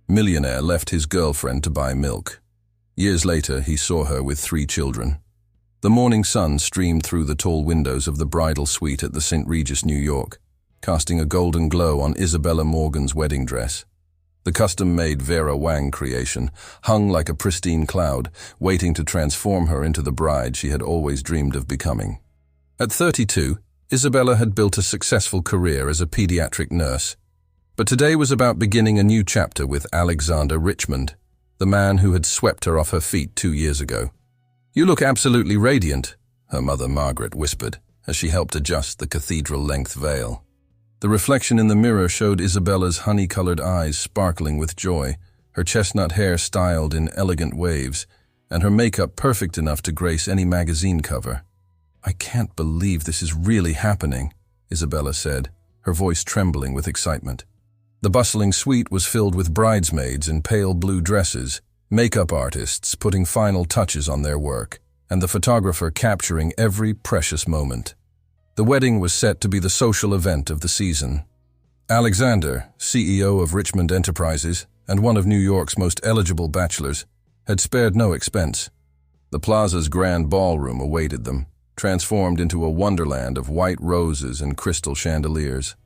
Millionaire left his girlfriend to buy milk. Years later, he saw her with 3 children. The morning sun streamed through the tall windows of the bridal suite at the St. Regis, New York, casting a golden glow on Isabella Morgan's wedding dress. The custom-made Vera Wang creation hung like a pristine cloud, waiting to transform her into the bride she had always dreamed of becoming. At 32, Isabella had built a successful career as a pediatric nurse. But today was about beginning a new chapter with Alexander Richmond, the man who had swept her off her feet 2 years ago. "You look absolutely radiant," her mother Margaret whispered, as she helped adjust the cathedral-length veil. The reflection in the mirror showed Isabella's honey-colored eyes sparkling with joy, her chestnut hair styled in elegant waves, and her makeup perfect enough to grace any magazine cover. "I can't believe this is really happening," Isabella said, her voice trembling with excitement. The bustling suite was filled with bridesmaids in pale blue dresses, makeup artists putting final touches on their work, and the photographer capturing every precious moment. The wedding was set to be the social event of the season. Alexander, CEO of Richmond Enterprises and one of New York's most eligible bachelors, had spared no expense. The plaza's grand ballroom awaited them, transformed into a wonderland of white roses and crystal chandeliers.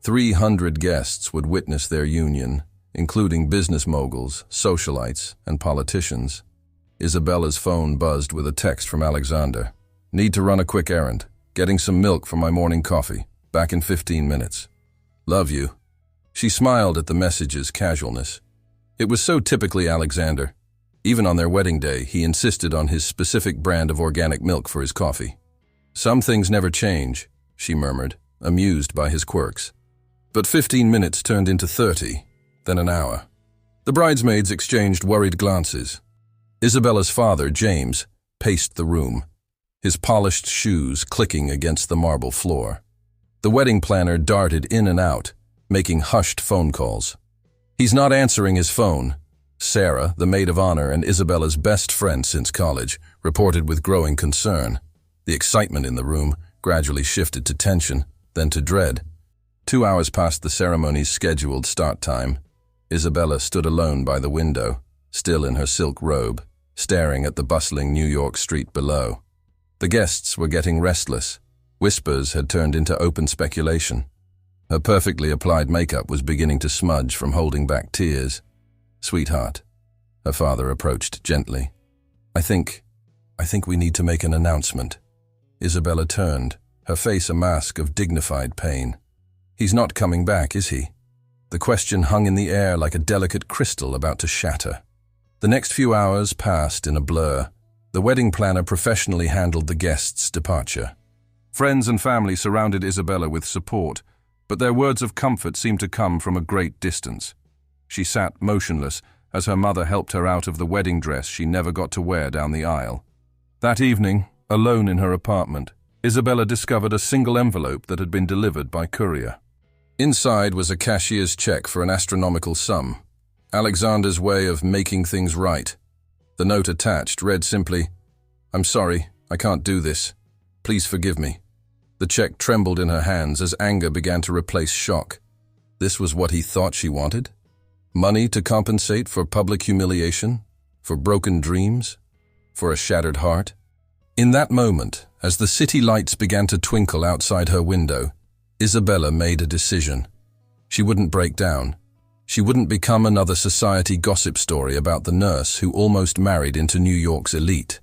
300 guests would witness their union, including business moguls, socialites, and politicians. Isabella's phone buzzed with a text from Alexander. "Need to run a quick errand. Getting some milk for my morning coffee. Back in 15 minutes. Love you." She smiled at the message's casualness. It was so typically Alexander. Even on their wedding day, he insisted on his specific brand of organic milk for his coffee. "Some things never change," she murmured, amused by his quirks. But 15 minutes turned into 30, then an hour. The bridesmaids exchanged worried glances. Isabella's father, James, paced the room, his polished shoes clicking against the marble floor. The wedding planner darted in and out, making hushed phone calls. "He's not answering his phone." Sarah, the maid of honor and Isabella's best friend since college, reported with growing concern. The excitement in the room gradually shifted to tension, then to dread. 2 hours past the ceremony's scheduled start time, Isabella stood alone by the window, still in her silk robe, staring at the bustling New York street below. The guests were getting restless. Whispers had turned into open speculation. Her perfectly applied makeup was beginning to smudge from holding back tears. "Sweetheart," her father approached gently. I think we need to make an announcement." Isabella turned, her face a mask of dignified pain. "He's not coming back, is he?" The question hung in the air like a delicate crystal about to shatter. The next few hours passed in a blur. The wedding planner professionally handled the guests' departure. Friends and family surrounded Isabella with support, but their words of comfort seemed to come from a great distance. She sat motionless as her mother helped her out of the wedding dress she never got to wear down the aisle. That evening, alone in her apartment, Isabella discovered a single envelope that had been delivered by courier. Inside was a cashier's check for an astronomical sum, Alexander's way of making things right. The note attached read simply, "I'm sorry, I can't do this. Please forgive me." The check trembled in her hands as anger began to replace shock. This was what he thought she wanted? Money to compensate for public humiliation? For broken dreams? For a shattered heart? In that moment, as the city lights began to twinkle outside her window, Isabella made a decision. She wouldn't break down. She wouldn't become another society gossip story about the nurse who almost married into New York's elite.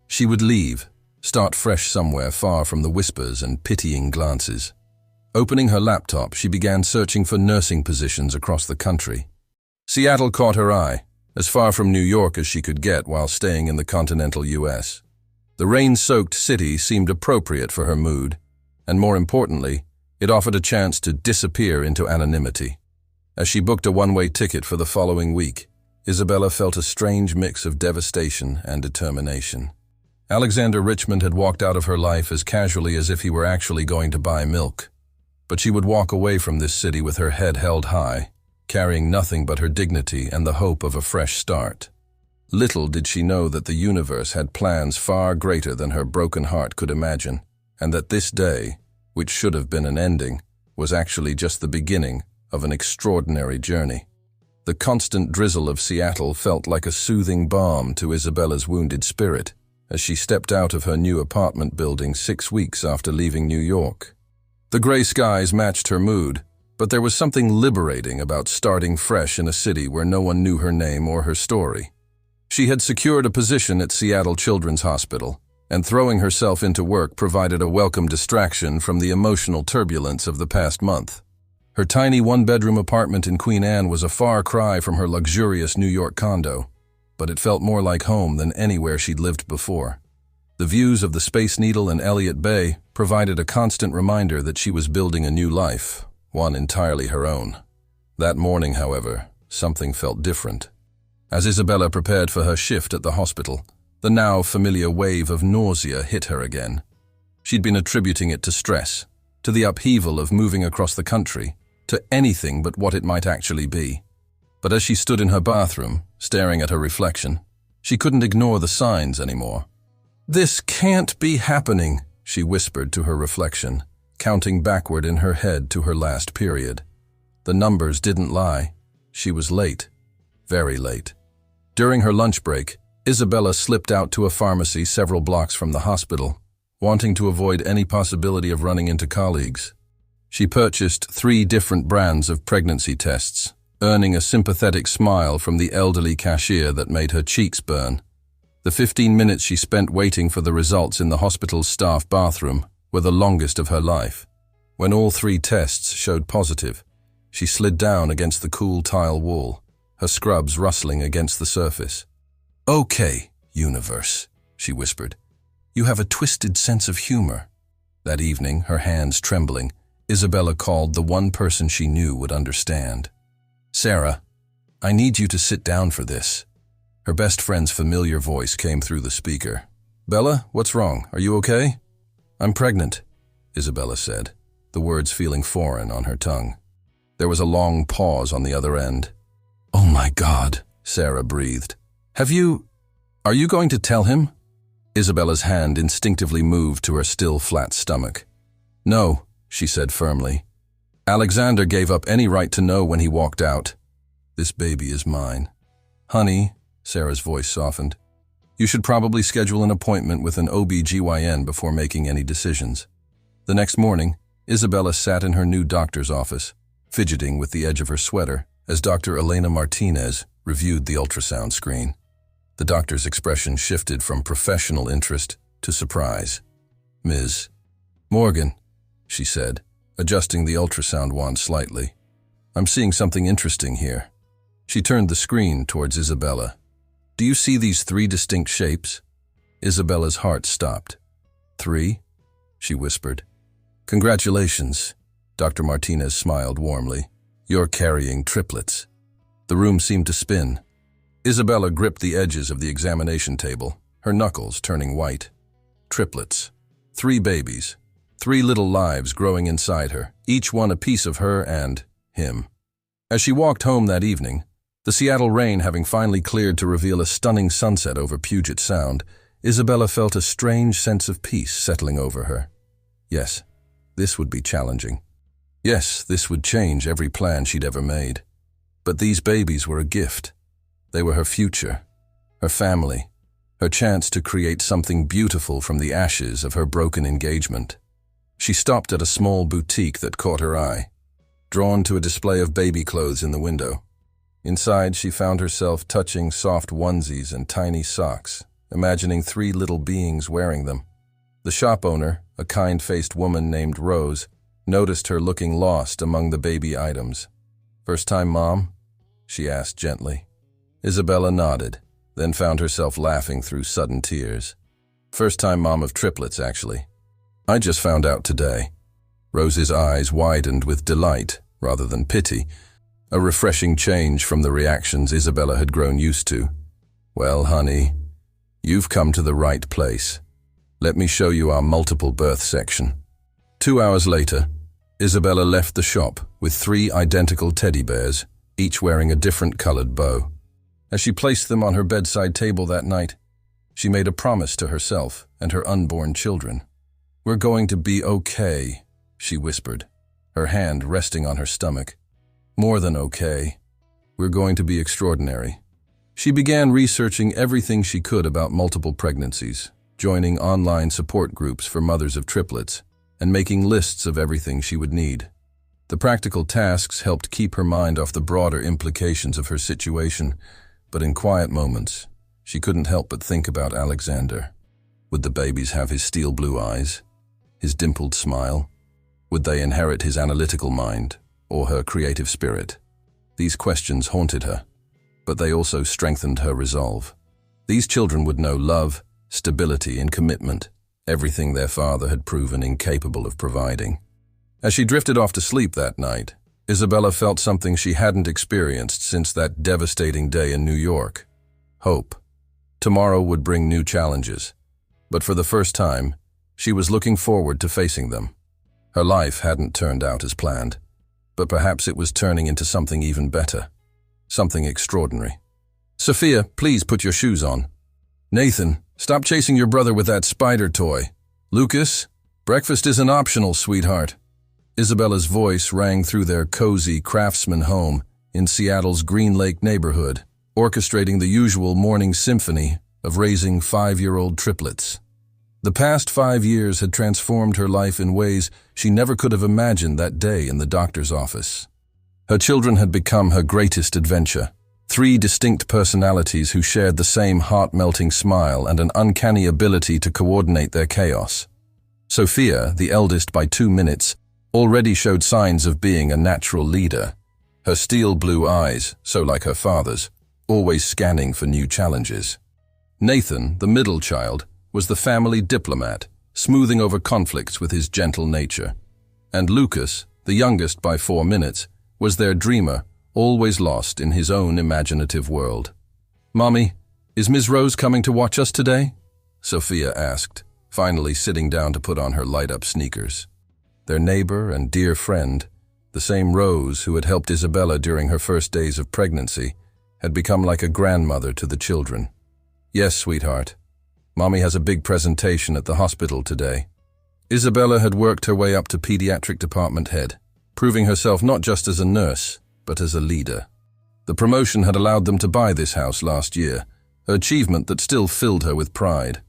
She would leave, start fresh somewhere far from the whispers and pitying glances. Opening her laptop, she began searching for nursing positions across the country. Seattle caught her eye, as far from New York as she could get while staying in the continental U.S. The rain-soaked city seemed appropriate for her mood, and more importantly, it offered a chance to disappear into anonymity. As she booked a one-way ticket for the following week, Isabella felt a strange mix of devastation and determination. Alexander Richmond had walked out of her life as casually as if he were actually going to buy milk. But she would walk away from this city with her head held high, carrying nothing but her dignity and the hope of a fresh start. Little did she know that the universe had plans far greater than her broken heart could imagine, and that this day, which should have been an ending, was actually just the beginning of an extraordinary journey. The constant drizzle of Seattle felt like a soothing balm to Isabella's wounded spirit as she stepped out of her new apartment building 6 weeks after leaving New York. The gray skies matched her mood, but there was something liberating about starting fresh in a city where no one knew her name or her story. She had secured a position at Seattle Children's Hospital, and throwing herself into work provided a welcome distraction from the emotional turbulence of the past month. Her tiny one-bedroom apartment in Queen Anne was a far cry from her luxurious New York condo, but it felt more like home than anywhere she'd lived before. The views of the Space Needle and Elliott Bay provided a constant reminder that she was building a new life, one entirely her own. That morning, however, something felt different. As Isabella prepared for her shift at the hospital, the now familiar wave of nausea hit her again. She'd been attributing it to stress, to the upheaval of moving across the country, to anything but what it might actually be. But as she stood in her bathroom, staring at her reflection, she couldn't ignore the signs anymore. "This can't be happening," she whispered to her reflection, counting backward in her head to her last period. The numbers didn't lie. She was late. Very late. During her lunch break, Isabella slipped out to a pharmacy several blocks from the hospital, wanting to avoid any possibility of running into colleagues. She purchased 3 different brands of pregnancy tests, earning a sympathetic smile from the elderly cashier that made her cheeks burn. The 15 minutes she spent waiting for the results in the hospital's staff bathroom were the longest of her life. When all 3 tests showed positive, she slid down against the cool tile wall, her scrubs rustling against the surface. "Okay, universe," she whispered. "You have a twisted sense of humor." That evening, her hands trembling, Isabella called the one person she knew would understand. "Sarah, I need you to sit down for this." Her best friend's familiar voice came through the speaker. "Bella, what's wrong? Are you okay?" "I'm pregnant," Isabella said, the words feeling foreign on her tongue. There was a long pause on the other end. "Oh my God," Sarah breathed. Are you going to tell him?" Isabella's hand instinctively moved to her still flat stomach. "No," she said firmly. "Alexander gave up any right to know when he walked out. This baby is mine." "Honey," Sarah's voice softened, "you should probably schedule an appointment with an OB/GYN before making any decisions." The next morning, Isabella sat in her new doctor's office, fidgeting with the edge of her sweater as Dr. Elena Martinez reviewed the ultrasound screen. The doctor's expression shifted from professional interest to surprise. "Ms. Morgan," she said, adjusting the ultrasound wand slightly. "I'm seeing something interesting here." She turned the screen towards Isabella. "Do you see these 3 distinct shapes?" Isabella's heart stopped. "3?" she whispered. "Congratulations," Dr. Martinez smiled warmly. "You're carrying triplets." The room seemed to spin. Isabella gripped the edges of the examination table, her knuckles turning white. Triplets. 3 babies. 3 little lives growing inside her, each one a piece of her and him. As she walked home that evening, the Seattle rain having finally cleared to reveal a stunning sunset over Puget Sound, Isabella felt a strange sense of peace settling over her. Yes, this would be challenging. Yes, this would change every plan she'd ever made. But these babies were a gift. They were her future, her family, her chance to create something beautiful from the ashes of her broken engagement. She stopped at a small boutique that caught her eye, drawn to a display of baby clothes in the window. Inside, she found herself touching soft onesies and tiny socks, imagining 3 little beings wearing them. The shop owner, a kind-faced woman named Rose, noticed her looking lost among the baby items. "First time, Mom?" she asked gently. Isabella nodded, then found herself laughing through sudden tears. "First time mom of triplets, actually. I just found out today." Rose's eyes widened with delight rather than pity, a refreshing change from the reactions Isabella had grown used to. "Well, honey, you've come to the right place. Let me show you our multiple birth section." 2 hours later, Isabella left the shop with 3 identical teddy bears, each wearing a different colored bow. As she placed them on her bedside table that night, she made a promise to herself and her unborn children. "We're going to be okay," she whispered, her hand resting on her stomach. "More than okay. We're going to be extraordinary. She began researching everything she could about multiple pregnancies, joining online support groups for mothers of triplets, and making lists of everything she would need. The practical tasks helped keep her mind off the broader implications of her situation, but in quiet moments, she couldn't help but think about Alexander. Would the babies have his steel blue eyes, his dimpled smile? Would they inherit his analytical mind or her creative spirit? These questions haunted her, but they also strengthened her resolve. These children would know love, stability, and commitment, everything their father had proven incapable of providing. As she drifted off to sleep that night, Isabella felt something she hadn't experienced since that devastating day in New York. Hope. Tomorrow would bring new challenges, but for the first time, she was looking forward to facing them. Her life hadn't turned out as planned, but perhaps it was turning into something even better, something extraordinary. Sophia, please put your shoes on. Nathan, stop chasing your brother with that spider toy. Lucas, breakfast isn't optional, sweetheart. Isabella's voice rang through their cozy craftsman home in Seattle's Green Lake neighborhood, orchestrating the usual morning symphony of raising 5-year-old triplets. The past 5 years had transformed her life in ways she never could have imagined that day in the doctor's office. Her children had become her greatest adventure, 3 distinct personalities who shared the same heart-melting smile and an uncanny ability to coordinate their chaos. Sophia, the eldest by 2 minutes, already showed signs of being a natural leader, her steel blue eyes, so like her father's, always scanning for new challenges. Nathan, the middle child, was the family diplomat, smoothing over conflicts with his gentle nature. And Lucas, the youngest by 4 minutes, was their dreamer, always lost in his own imaginative world. "Mommy, is Ms. Rose coming to watch us today?" Sophia asked, finally sitting down to put on her light-up sneakers. Their neighbor and dear friend, the same Rose who had helped Isabella during her first days of pregnancy, had become like a grandmother to the children. "Yes, sweetheart. Mommy has a big presentation at the hospital today." Isabella had worked her way up to pediatric department head, proving herself not just as a nurse, but as a leader. The promotion had allowed them to buy this house last year, an achievement that still filled her with pride.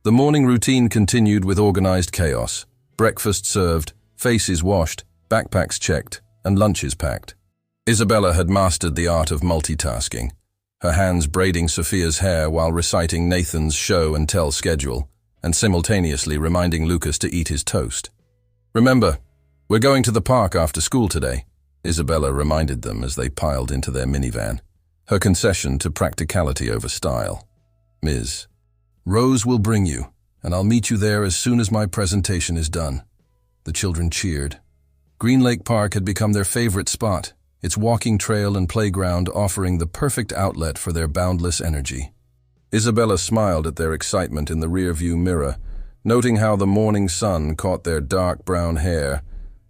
The morning routine continued with organized chaos. Breakfast served, faces washed, backpacks checked, and lunches packed. Isabella had mastered the art of multitasking, her hands braiding Sophia's hair while reciting Nathan's show and tell schedule, and simultaneously reminding Lucas to eat his toast. "Remember, we're going to the park after school today," Isabella reminded them as they piled into their minivan, her concession to practicality over style. "Ms. Rose will bring you, and I'll meet you there as soon as my presentation is done." The children cheered. Green Lake Park had become their favorite spot, its walking trail and playground offering the perfect outlet for their boundless energy. Isabella smiled at their excitement in the rearview mirror, noting how the morning sun caught their dark brown hair,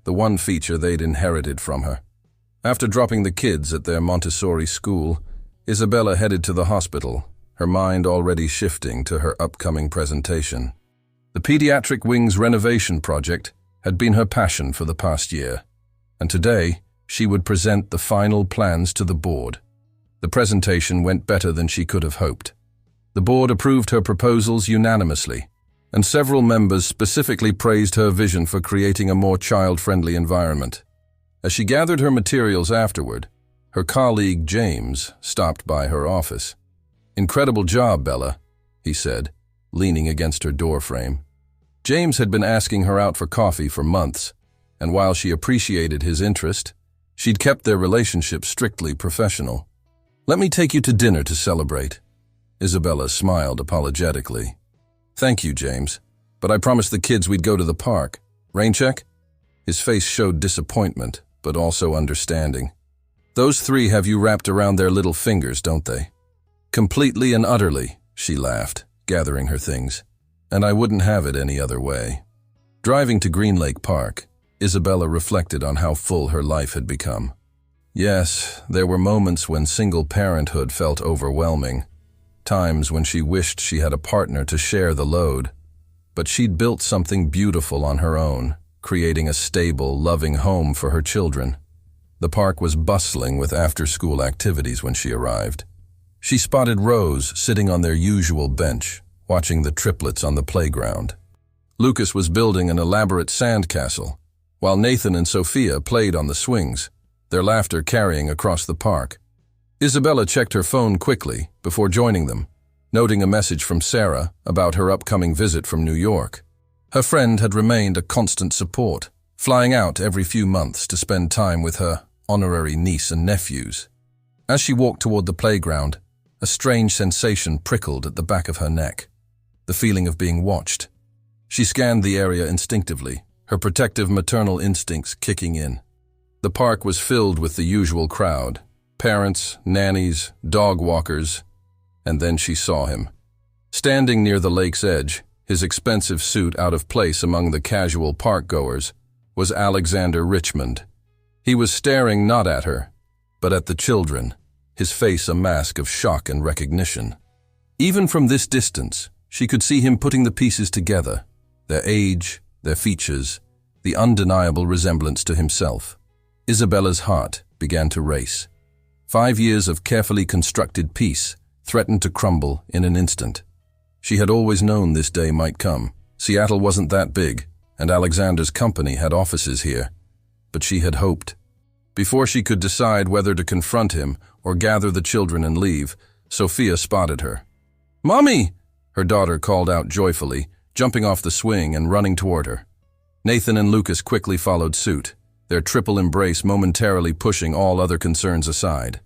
the one feature they'd inherited from her. After dropping the kids at their Montessori school, Isabella headed to the hospital, her mind already shifting to her upcoming presentation. The pediatric wing's renovation project had been her passion for the past year, and today she would present the final plans to the board. The presentation went better than she could have hoped. The board approved her proposals unanimously, and several members specifically praised her vision for creating a more child-friendly environment. As she gathered her materials afterward, her colleague James stopped by her office. "Incredible job, Bella," he said, leaning against her doorframe. James had been asking her out for coffee for months, and while she appreciated his interest, she'd kept their relationship strictly professional. "Let me take you to dinner to celebrate." Isabella smiled apologetically. "Thank you, James, but I promised the kids we'd go to the park. Rain check?" His face showed disappointment, but also understanding. "Those 3 have you wrapped around their little fingers, don't they?" "Completely and utterly," she laughed, gathering her things. "And I wouldn't have it any other way." Driving to Green Lake Park, Isabella reflected on how full her life had become. Yes, there were moments when single parenthood felt overwhelming, times when she wished she had a partner to share the load. But she'd built something beautiful on her own, creating a stable, loving home for her children. The park was bustling with after-school activities when she arrived. She spotted Rose sitting on their usual bench, watching the triplets on the playground. Lucas was building an elaborate sandcastle, while Nathan and Sophia played on the swings, their laughter carrying across the park. Isabella checked her phone quickly before joining them, noting a message from Sarah about her upcoming visit from New York. Her friend had remained a constant support, flying out every few months to spend time with her honorary niece and nephews. As she walked toward the playground, a strange sensation prickled at the back of her neck, the feeling of being watched. She scanned the area instinctively, her protective maternal instincts kicking in. The park was filled with the usual crowd, parents, nannies, dog walkers, and then she saw him. Standing near the lake's edge, his expensive suit out of place among the casual park-goers, was Alexander Richmond. He was staring not at her, but at the children, his face a mask of shock and recognition. Even from this distance, she could see him putting the pieces together, their age, their features, the undeniable resemblance to himself. Isabella's heart began to race. 5 years of carefully constructed peace threatened to crumble in an instant. She had always known this day might come. Seattle wasn't that big, and Alexander's company had offices here. But she had hoped. Before she could decide whether to confront him or gather the children and leave, Sophia spotted her. "Mommy!" her daughter called out joyfully, jumping off the swing and running toward her. Nathan and Lucas quickly followed suit, their triple embrace momentarily pushing all other concerns aside.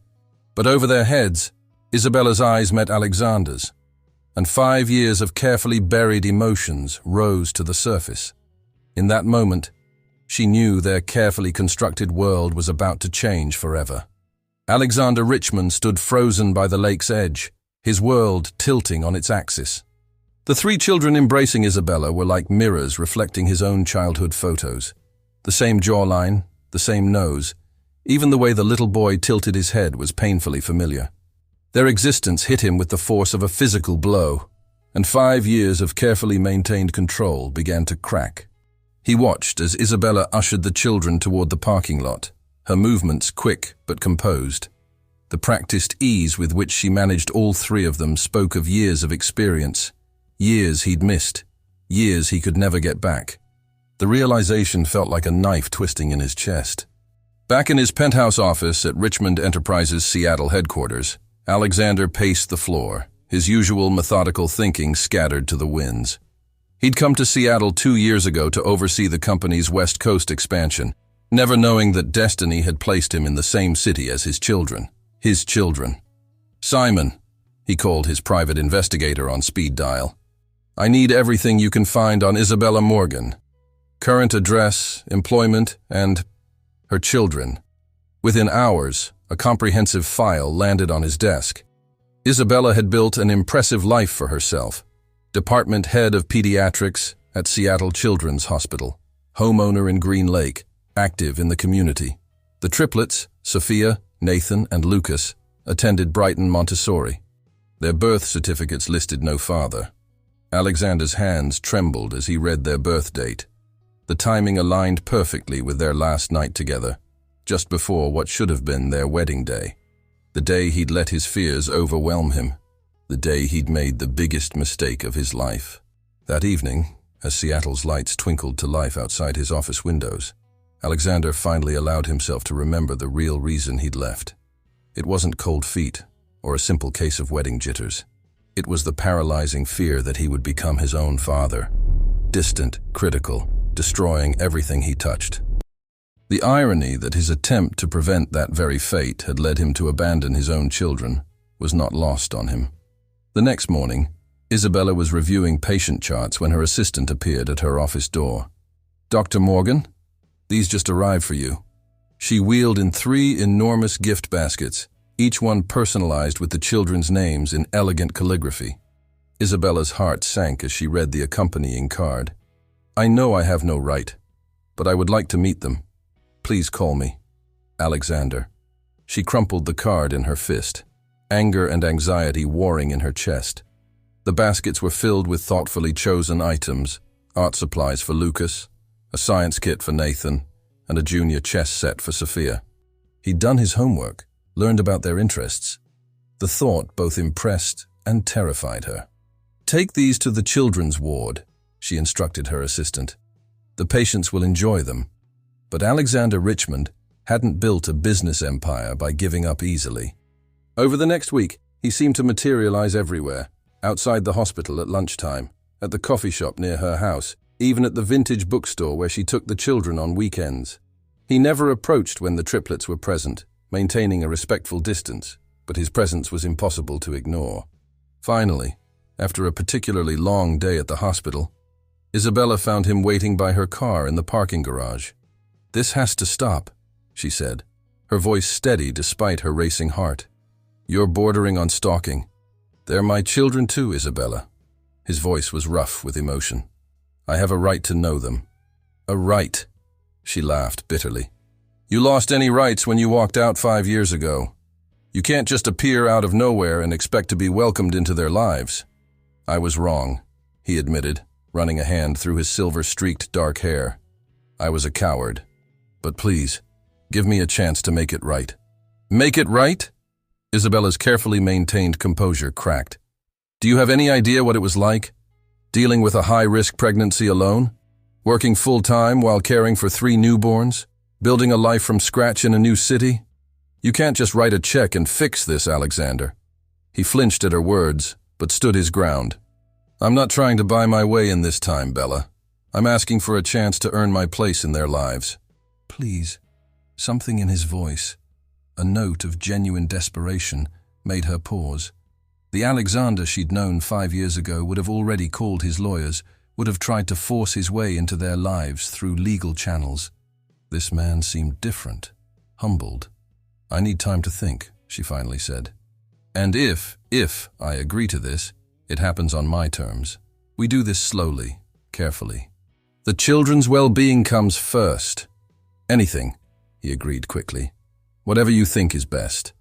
But over their heads, Isabella's eyes met Alexander's, and 5 years of carefully buried emotions rose to the surface. In that moment, she knew their carefully constructed world was about to change forever. Alexander Richmond stood frozen by the lake's edge, his world tilting on its axis. The 3 children embracing Isabella were like mirrors reflecting his own childhood photos. The same jawline, the same nose, even the way the little boy tilted his head was painfully familiar. Their existence hit him with the force of a physical blow, and 5 years of carefully maintained control began to crack. He watched as Isabella ushered the children toward the parking lot, her movements quick but composed. The practiced ease with which she managed all 3 of them spoke of years of experience, years he'd missed, years he could never get back. The realization felt like a knife twisting in his chest. Back in his penthouse office at Richmond Enterprises' Seattle headquarters, Alexander paced the floor, his usual methodical thinking scattered to the winds. He'd come to Seattle 2 years ago to oversee the company's West Coast expansion, never knowing that destiny had placed him in the same city as his children. His children. "Simon," he called his private investigator on speed dial. "I need everything you can find on Isabella Morgan. Current address, employment, and her children." Within hours, a comprehensive file landed on his desk. Isabella had built an impressive life for herself. Department head of pediatrics at Seattle Children's Hospital, homeowner in Green Lake, active in the community. The triplets, Sophia, Nathan, and Lucas, attended Brighton Montessori. Their birth certificates listed no father. Alexander's hands trembled as he read their birth date. The timing aligned perfectly with their last night together, just before what should have been their wedding day. The day he'd let his fears overwhelm him. The day he'd made the biggest mistake of his life. That evening, as Seattle's lights twinkled to life outside his office windows, Alexander finally allowed himself to remember the real reason he'd left. It wasn't cold feet or a simple case of wedding jitters. It was the paralyzing fear that he would become his own father. Distant, critical, destroying everything he touched. The irony that his attempt to prevent that very fate had led him to abandon his own children was not lost on him. The next morning, Isabella was reviewing patient charts when her assistant appeared at her office door. "Dr. Morgan, these just arrived for you." She wheeled in 3 enormous gift baskets, each one personalized with the children's names in elegant calligraphy. Isabella's heart sank as she read the accompanying card. "I know I have no right, but I would like to meet them. Please call me. Alexander." She crumpled the card in her fist, anger and anxiety warring in her chest. The baskets were filled with thoughtfully chosen items, art supplies for Lucas, a science kit for Nathan, and a junior chess set for Sophia. He'd done his homework, learned about their interests. The thought both impressed and terrified her. "Take these to the children's ward," she instructed her assistant. "The patients will enjoy them." But Alexander Richmond hadn't built a business empire by giving up easily. Over the next week, he seemed to materialize everywhere, outside the hospital at lunchtime, at the coffee shop near her house, even at the vintage bookstore where she took the children on weekends. He never approached when the triplets were present, maintaining a respectful distance, but his presence was impossible to ignore. Finally, after a particularly long day at the hospital, Isabella found him waiting by her car in the parking garage. "This has to stop," she said, her voice steady despite her racing heart. "You're bordering on stalking. They're my children too, Isabella." His voice was rough with emotion. "I have a right to know them." "A right?" She laughed bitterly. "You lost any rights when you walked out 5 years ago. You can't just appear out of nowhere and expect to be welcomed into their lives." "I was wrong," he admitted, running a hand through his silver-streaked dark hair. "I was a coward. But please, give me a chance to make it right." "Make it right?" Isabella's carefully maintained composure cracked. "Do you have any idea what it was like? Dealing with a high-risk pregnancy alone? Working full-time while caring for 3 newborns? Building a life from scratch in a new city? You can't just write a check and fix this, Alexander." He flinched at her words, but stood his ground. "I'm not trying to buy my way in this time, Bella. I'm asking for a chance to earn my place in their lives." "Please." Something in his voice, a note of genuine desperation, made her pause. The Alexander she'd known 5 years ago would have already called his lawyers, would have tried to force his way into their lives through legal channels. This man seemed different, humbled. "I need time to think," she finally said. "And if I agree to this, it happens on my terms. We do this slowly, carefully. The children's well-being comes first." "Anything," he agreed quickly. "Whatever you think is best."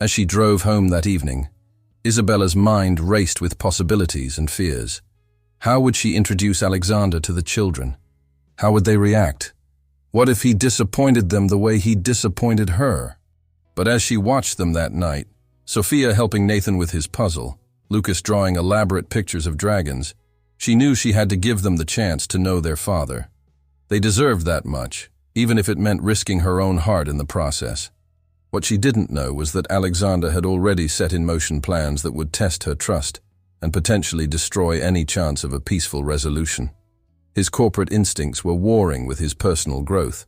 As she drove home that evening, Isabella's mind raced with possibilities and fears. How would she introduce Alexander to the children? How would they react? What if he disappointed them the way he disappointed her? But as she watched them that night, Sophia helping Nathan with his puzzle, Lucas drawing elaborate pictures of dragons, she knew she had to give them the chance to know their father. They deserved that much, even if it meant risking her own heart in the process. What she didn't know was that Alexander had already set in motion plans that would test her trust and potentially destroy any chance of a peaceful resolution. His corporate instincts were warring with his personal growth,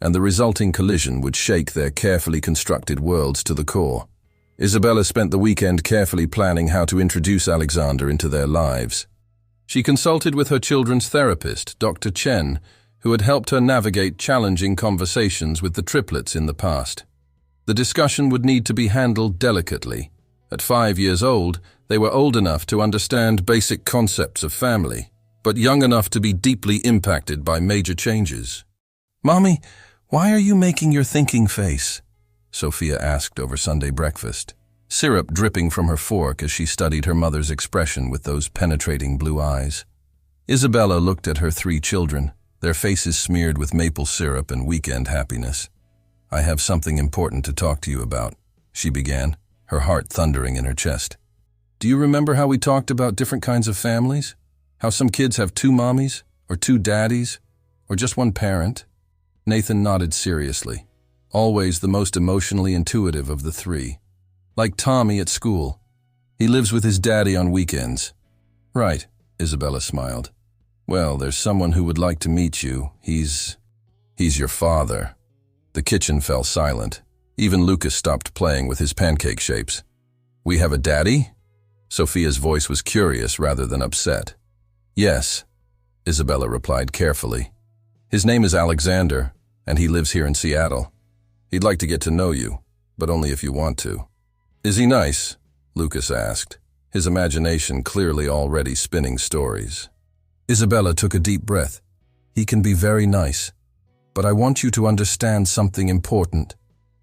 and the resulting collision would shake their carefully constructed worlds to the core. Isabella spent the weekend carefully planning how to introduce Alexander into their lives. She consulted with her children's therapist, Dr. Chen, who had helped her navigate challenging conversations with the triplets in the past. The discussion would need to be handled delicately. At 5 years old, they were old enough to understand basic concepts of family, but young enough to be deeply impacted by major changes. "Mommy, why are you making your thinking face?" Sophia asked over Sunday breakfast, syrup dripping from her fork as she studied her mother's expression with those penetrating blue eyes. Isabella looked at her 3 children, their faces smeared with maple syrup and weekend happiness. "I have something important to talk to you about," she began, her heart thundering in her chest. "Do you remember how we talked about different kinds of families? How some kids have 2 mommies, or 2 daddies, or just 1 parent?" Nathan nodded seriously, always the most emotionally intuitive of the 3. "Like Tommy at school. He lives with his daddy on weekends." "Right," Isabella smiled. "Well, there's someone who would like to meet you. He's your father." The kitchen fell silent. Even Lucas stopped playing with his pancake shapes. "We have a daddy?" Sophia's voice was curious rather than upset. "Yes," Isabella replied carefully. "His name is Alexander, and he lives here in Seattle. He'd like to get to know you, but only if you want to." "Is he nice?" Lucas asked, his imagination clearly already spinning stories. Isabella took a deep breath. "He can be very nice, but I want you to understand something important.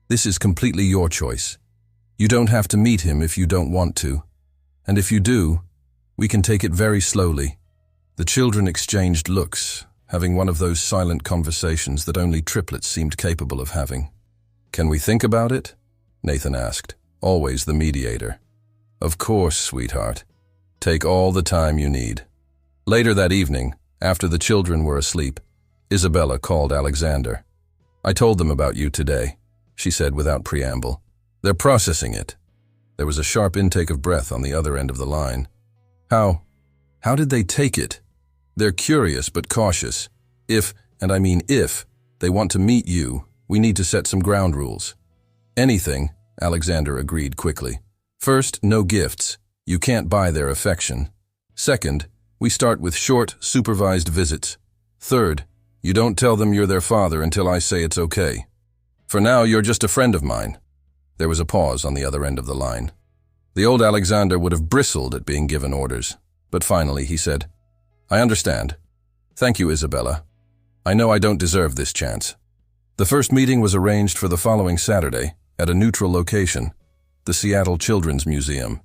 This is completely your choice. You don't have to meet him if you don't want to. And if you do, we can take it very slowly." The children exchanged looks, having one of those silent conversations that only triplets seemed capable of having. Can we think about it? Nathan asked, always the mediator. Of course, sweetheart. Take all the time you need. Later that evening, after the children were asleep, Isabella called Alexander. I told them about you today, she said without preamble. They're processing it. There was a sharp intake of breath on the other end of the line. How did they take it? They're curious but cautious. If, and I mean if, they want to meet you, we need to set some ground rules. Anything, Alexander agreed quickly. First, no gifts. You can't buy their affection. Second, we start with short, supervised visits. Third, you don't tell them you're their father until I say it's okay. For now, you're just a friend of mine. There was a pause on the other end of the line. The old Alexander would have bristled at being given orders, but finally he said, I understand. Thank you, Isabella. I know I don't deserve this chance. The first meeting was arranged for the following Saturday at a neutral location, the Seattle Children's Museum.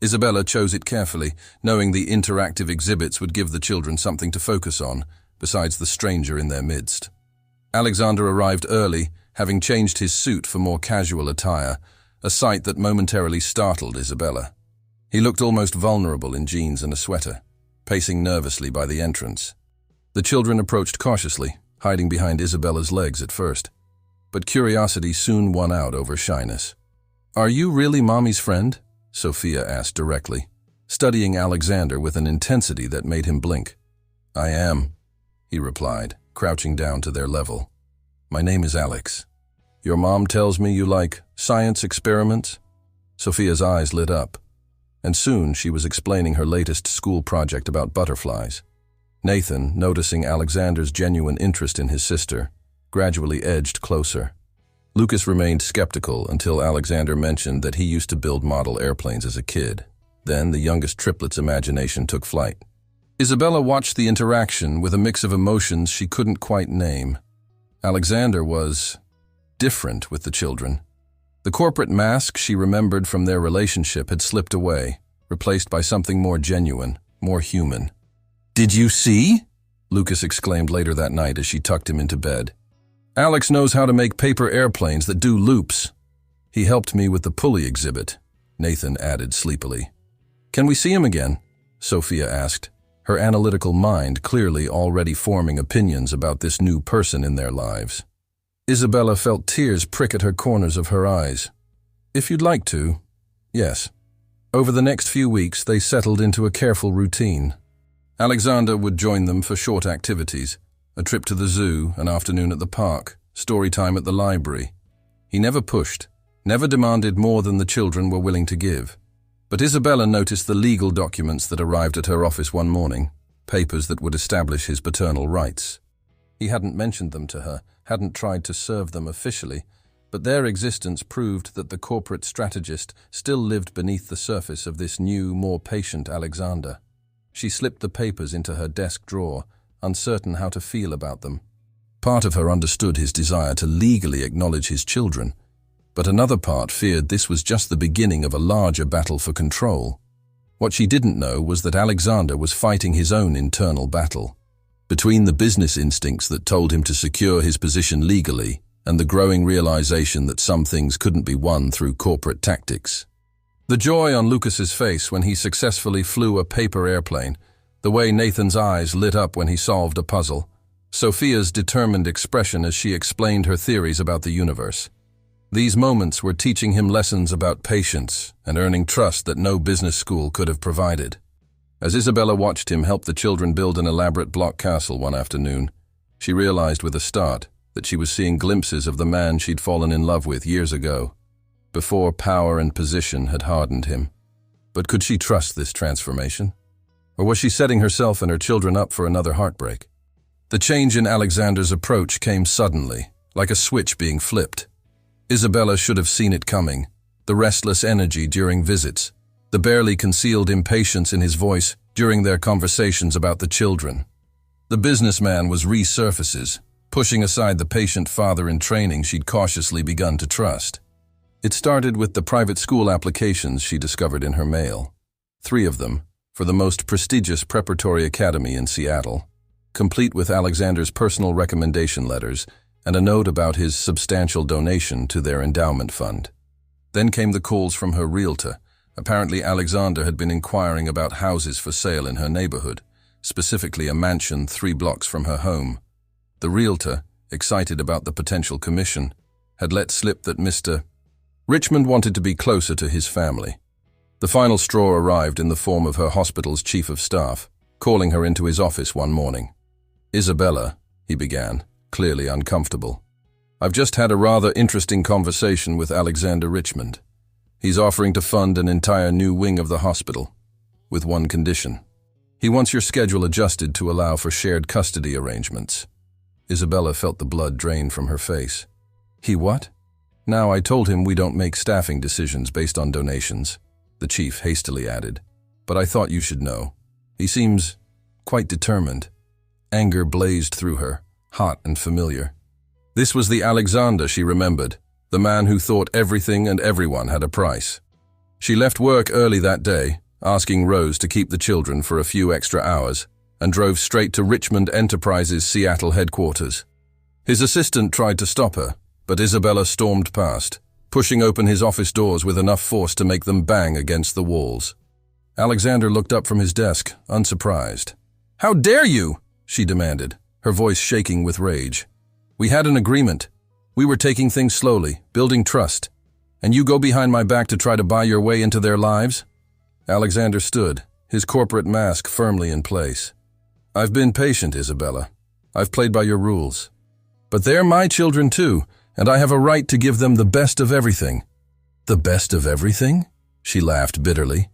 Isabella chose it carefully, knowing the interactive exhibits would give the children something to focus on, besides the stranger in their midst. Alexander arrived early, having changed his suit for more casual attire, a sight that momentarily startled Isabella. He looked almost vulnerable in jeans and a sweater, pacing nervously by the entrance. The children approached cautiously, hiding behind Isabella's legs at first. But curiosity soon won out over shyness. Are you really Mommy's friend? Sophia asked directly, studying Alexander with an intensity that made him blink. I am, he replied, crouching down to their level. My name is Alex. Your mom tells me you like science experiments? Sophia's eyes lit up, and soon she was explaining her latest school project about butterflies. Nathan, noticing Alexander's genuine interest in his sister, gradually edged closer. Lucas remained skeptical until Alexander mentioned that he used to build model airplanes as a kid. Then the youngest triplet's imagination took flight. Isabella watched the interaction with a mix of emotions she couldn't quite name. Alexander was different with the children. The corporate mask she remembered from their relationship had slipped away, replaced by something more genuine, more human. Did you see? Lucas exclaimed later that night as she tucked him into bed. Alex knows how to make paper airplanes that do loops. He helped me with the pulley exhibit, Nathan added sleepily. Can we see him again? Sophia asked, her analytical mind clearly already forming opinions about this new person in their lives. Isabella felt tears prick at her corners of her eyes. If you'd like to, yes. Over the next few weeks, they settled into a careful routine. Alexander would join them for short activities, a trip to the zoo, an afternoon at the park, story time at the library. He never pushed, never demanded more than the children were willing to give. But Isabella noticed the legal documents that arrived at her office one morning, papers that would establish his paternal rights. He hadn't mentioned them to her, hadn't tried to serve them officially, but their existence proved that the corporate strategist still lived beneath the surface of this new, more patient Alexander. She slipped the papers into her desk drawer, uncertain how to feel about them. Part of her understood his desire to legally acknowledge his children, but another part feared this was just the beginning of a larger battle for control. What she didn't know was that Alexander was fighting his own internal battle. Between the business instincts that told him to secure his position legally and the growing realization that some things couldn't be won through corporate tactics. The joy on Lucas's face when he successfully flew a paper airplane, the way Nathan's eyes lit up when he solved a puzzle, Sophia's determined expression as she explained her theories about the universe. These moments were teaching him lessons about patience and earning trust that no business school could have provided. As Isabella watched him help the children build an elaborate block castle one afternoon, she realized with a start that she was seeing glimpses of the man she'd fallen in love with years ago, before power and position had hardened him. But could she trust this transformation? Or was she setting herself and her children up for another heartbreak? The change in Alexander's approach came suddenly, like a switch being flipped. Isabella should have seen it coming, the restless energy during visits, the barely concealed impatience in his voice during their conversations about the children. The businessman was resurfaces, pushing aside the patient father in training she'd cautiously begun to trust. It started with the private school applications she discovered in her mail. 3 of them, for the most prestigious preparatory academy in Seattle, complete with Alexander's personal recommendation letters and a note about his substantial donation to their endowment fund. Then came the calls from her realtor. Apparently Alexander had been inquiring about houses for sale in her neighborhood, specifically a mansion 3 blocks from her home. The realtor, excited about the potential commission, had let slip that Mr. Richmond wanted to be closer to his family. The final straw arrived in the form of her hospital's chief of staff, calling her into his office one morning. "Isabella," he began, clearly uncomfortable. "I've just had a rather interesting conversation with Alexander Richmond. He's offering to fund an entire new wing of the hospital, with one condition. He wants your schedule adjusted to allow for shared custody arrangements." Isabella felt the blood drain from her face. "He what?" "Now, I told him we don't make staffing decisions based on donations," the chief hastily added. "But I thought you should know. He seems quite determined." Anger blazed through her, hot and familiar. This was the Alexander she remembered, the man who thought everything and everyone had a price. She left work early that day, asking Rose to keep the children for a few extra hours, and drove straight to Richmond Enterprises' Seattle headquarters. His assistant tried to stop her, but Isabella stormed past, pushing open his office doors with enough force to make them bang against the walls. Alexander looked up from his desk, unsurprised. "How dare you?" she demanded, her voice shaking with rage. "We had an agreement. We were taking things slowly, building trust. And you go behind my back to try to buy your way into their lives?" Alexander stood, his corporate mask firmly in place. "I've been patient, Isabella. I've played by your rules. But they're my children too, and I have a right to give them the best of everything." "The best of everything?" She laughed bitterly.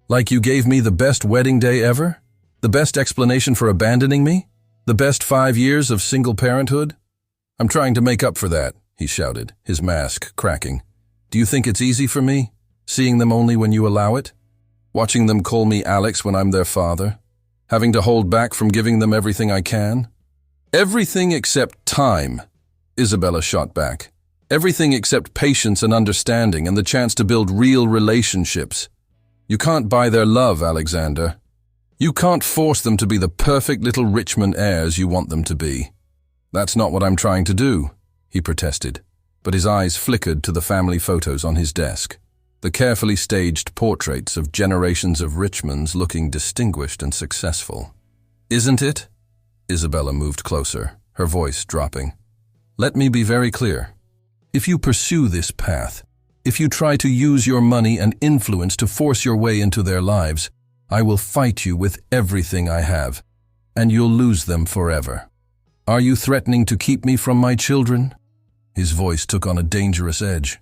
"Like you gave me the best wedding day ever? The best explanation for abandoning me? The best 5 years of single parenthood?" "I'm trying to make up for that," he shouted, his mask cracking. "Do you think it's easy for me, seeing them only when you allow it? Watching them call me Alex when I'm their father? Having to hold back from giving them everything I can?" "Everything except time," Isabella shot back. "Everything except patience and understanding and the chance to build real relationships. You can't buy their love, Alexander. You can't force them to be the perfect little Richmond heirs you want them to be." "That's not what I'm trying to do," he protested, but his eyes flickered to the family photos on his desk, the carefully staged portraits of generations of Richmonds looking distinguished and successful. "Isn't it?" Isabella moved closer, her voice dropping. "Let me be very clear. If you pursue this path, if you try to use your money and influence to force your way into their lives, I will fight you with everything I have, and you'll lose them forever. Are you threatening to keep me from my children?" His voice took on a dangerous edge.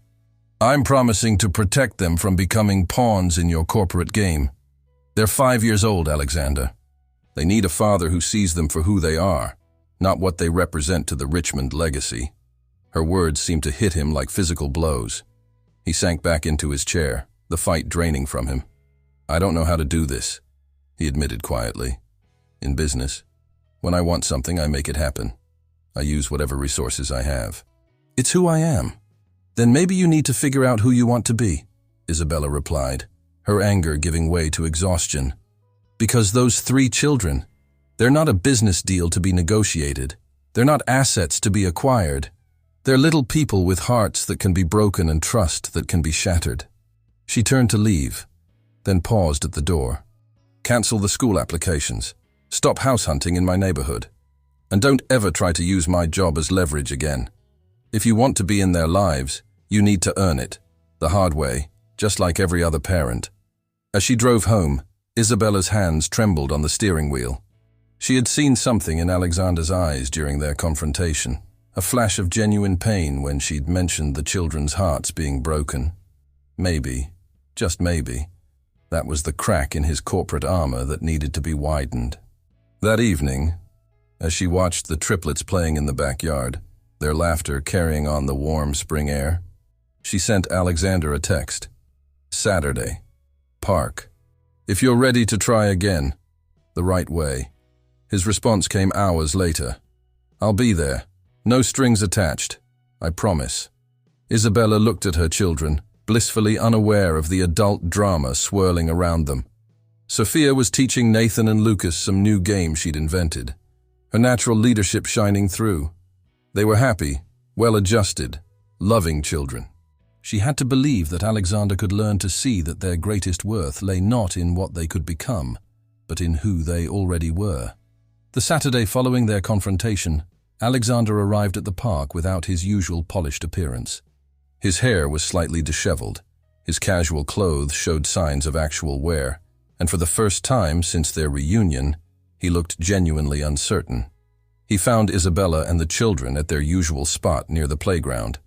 "I'm promising to protect them from becoming pawns in your corporate game. They're 5 years old, Alexander. They need a father who sees them for who they are, not what they represent to the Richmond legacy." Her words seemed to hit him like physical blows. He sank back into his chair, the fight draining from him. "I don't know how to do this," he admitted quietly. "In business, when I want something, I make it happen. I use whatever resources I have." "It's who I am." "Then maybe you need to figure out who you want to be," Isabella replied, her anger giving way to exhaustion. "Because those 3 children, they're not a business deal to be negotiated. They're not assets to be acquired. They're little people with hearts that can be broken and trust that can be shattered." She turned to leave, then paused at the door. "Cancel the school applications. Stop house hunting in my neighborhood. And don't ever try to use my job as leverage again. If you want to be in their lives, you need to earn it, the hard way, just like every other parent." As she drove home, Isabella's hands trembled on the steering wheel. She had seen something in Alexander's eyes during their confrontation, a flash of genuine pain when she'd mentioned the children's hearts being broken. Maybe, just maybe, that was the crack in his corporate armor that needed to be widened. That evening, as she watched the triplets playing in the backyard, their laughter carrying on the warm spring air, she sent Alexander a text. "Saturday. Park. If you're ready to try again, the right way." His response came hours later. "I'll be there. No strings attached. I promise." Isabella looked at her children, blissfully unaware of the adult drama swirling around them. Sophia was teaching Nathan and Lucas some new game she'd invented, her natural leadership shining through. They were happy, well-adjusted, loving children. She had to believe that Alexander could learn to see that their greatest worth lay not in what they could become, but in who they already were. The Saturday following their confrontation, Alexander arrived at the park without his usual polished appearance. His hair was slightly disheveled, his casual clothes showed signs of actual wear, and for the first time since their reunion, he looked genuinely uncertain. He found Isabella and the children at their usual spot near the playground.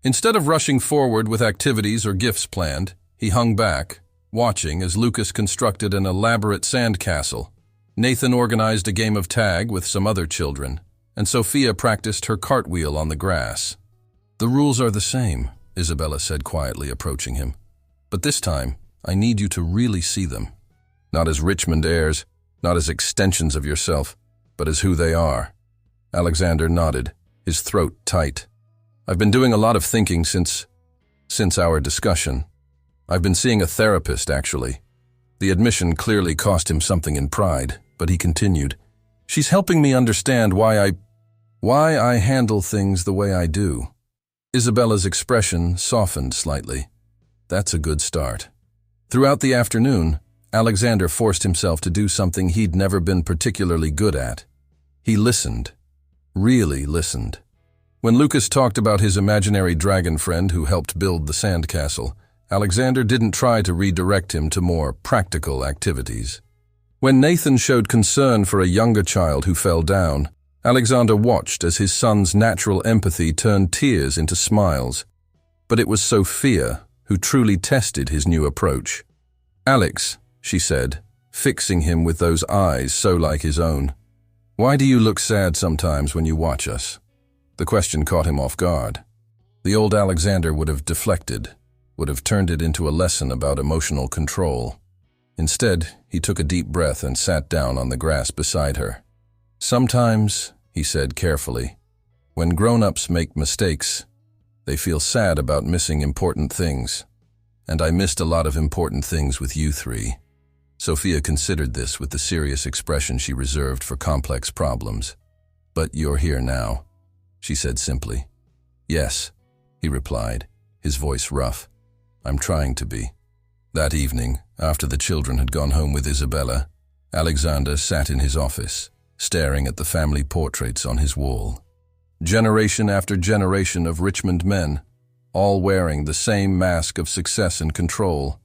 Instead of rushing forward with activities or gifts planned, he hung back, watching as Lucas constructed an elaborate sandcastle. Nathan organized a game of tag with some other children, and Sophia practiced her cartwheel on the grass. "The rules are the same," Isabella said quietly, approaching him. "But this time, I need you to really see them. Not as Richmond heirs, not as extensions of yourself, but as who they are." Alexander nodded, his throat tight. "I've been doing a lot of thinking since our discussion. I've been seeing a therapist, actually." The admission clearly cost him something in pride, but he continued, "She's helping me understand why I handle things the way I do." Isabella's expression softened slightly. "That's a good start." Throughout the afternoon, Alexander forced himself to do something he'd never been particularly good at. He listened. Really listened. When Lucas talked about his imaginary dragon friend who helped build the sandcastle, Alexander didn't try to redirect him to more practical activities. When Nathan showed concern for a younger child who fell down, Alexander watched as his son's natural empathy turned tears into smiles. But it was Sophia who truly tested his new approach. "Alex," she said, fixing him with those eyes so like his own, "why do you look sad sometimes when you watch us?" The question caught him off guard. The old Alexander would have deflected, would have turned it into a lesson about emotional control. Instead, he took a deep breath and sat down on the grass beside her. "Sometimes," he said carefully, "when grown-ups make mistakes, they feel sad about missing important things. And I missed a lot of important things with you three." Sophia considered this with the serious expression she reserved for complex problems. "But you're here now," she said simply. "Yes," he replied, his voice rough. "I'm trying to be." That evening, after the children had gone home with Isabella, Alexander sat in his office, staring at the family portraits on his wall. Generation after generation of Richmond men, all wearing the same mask of success and control.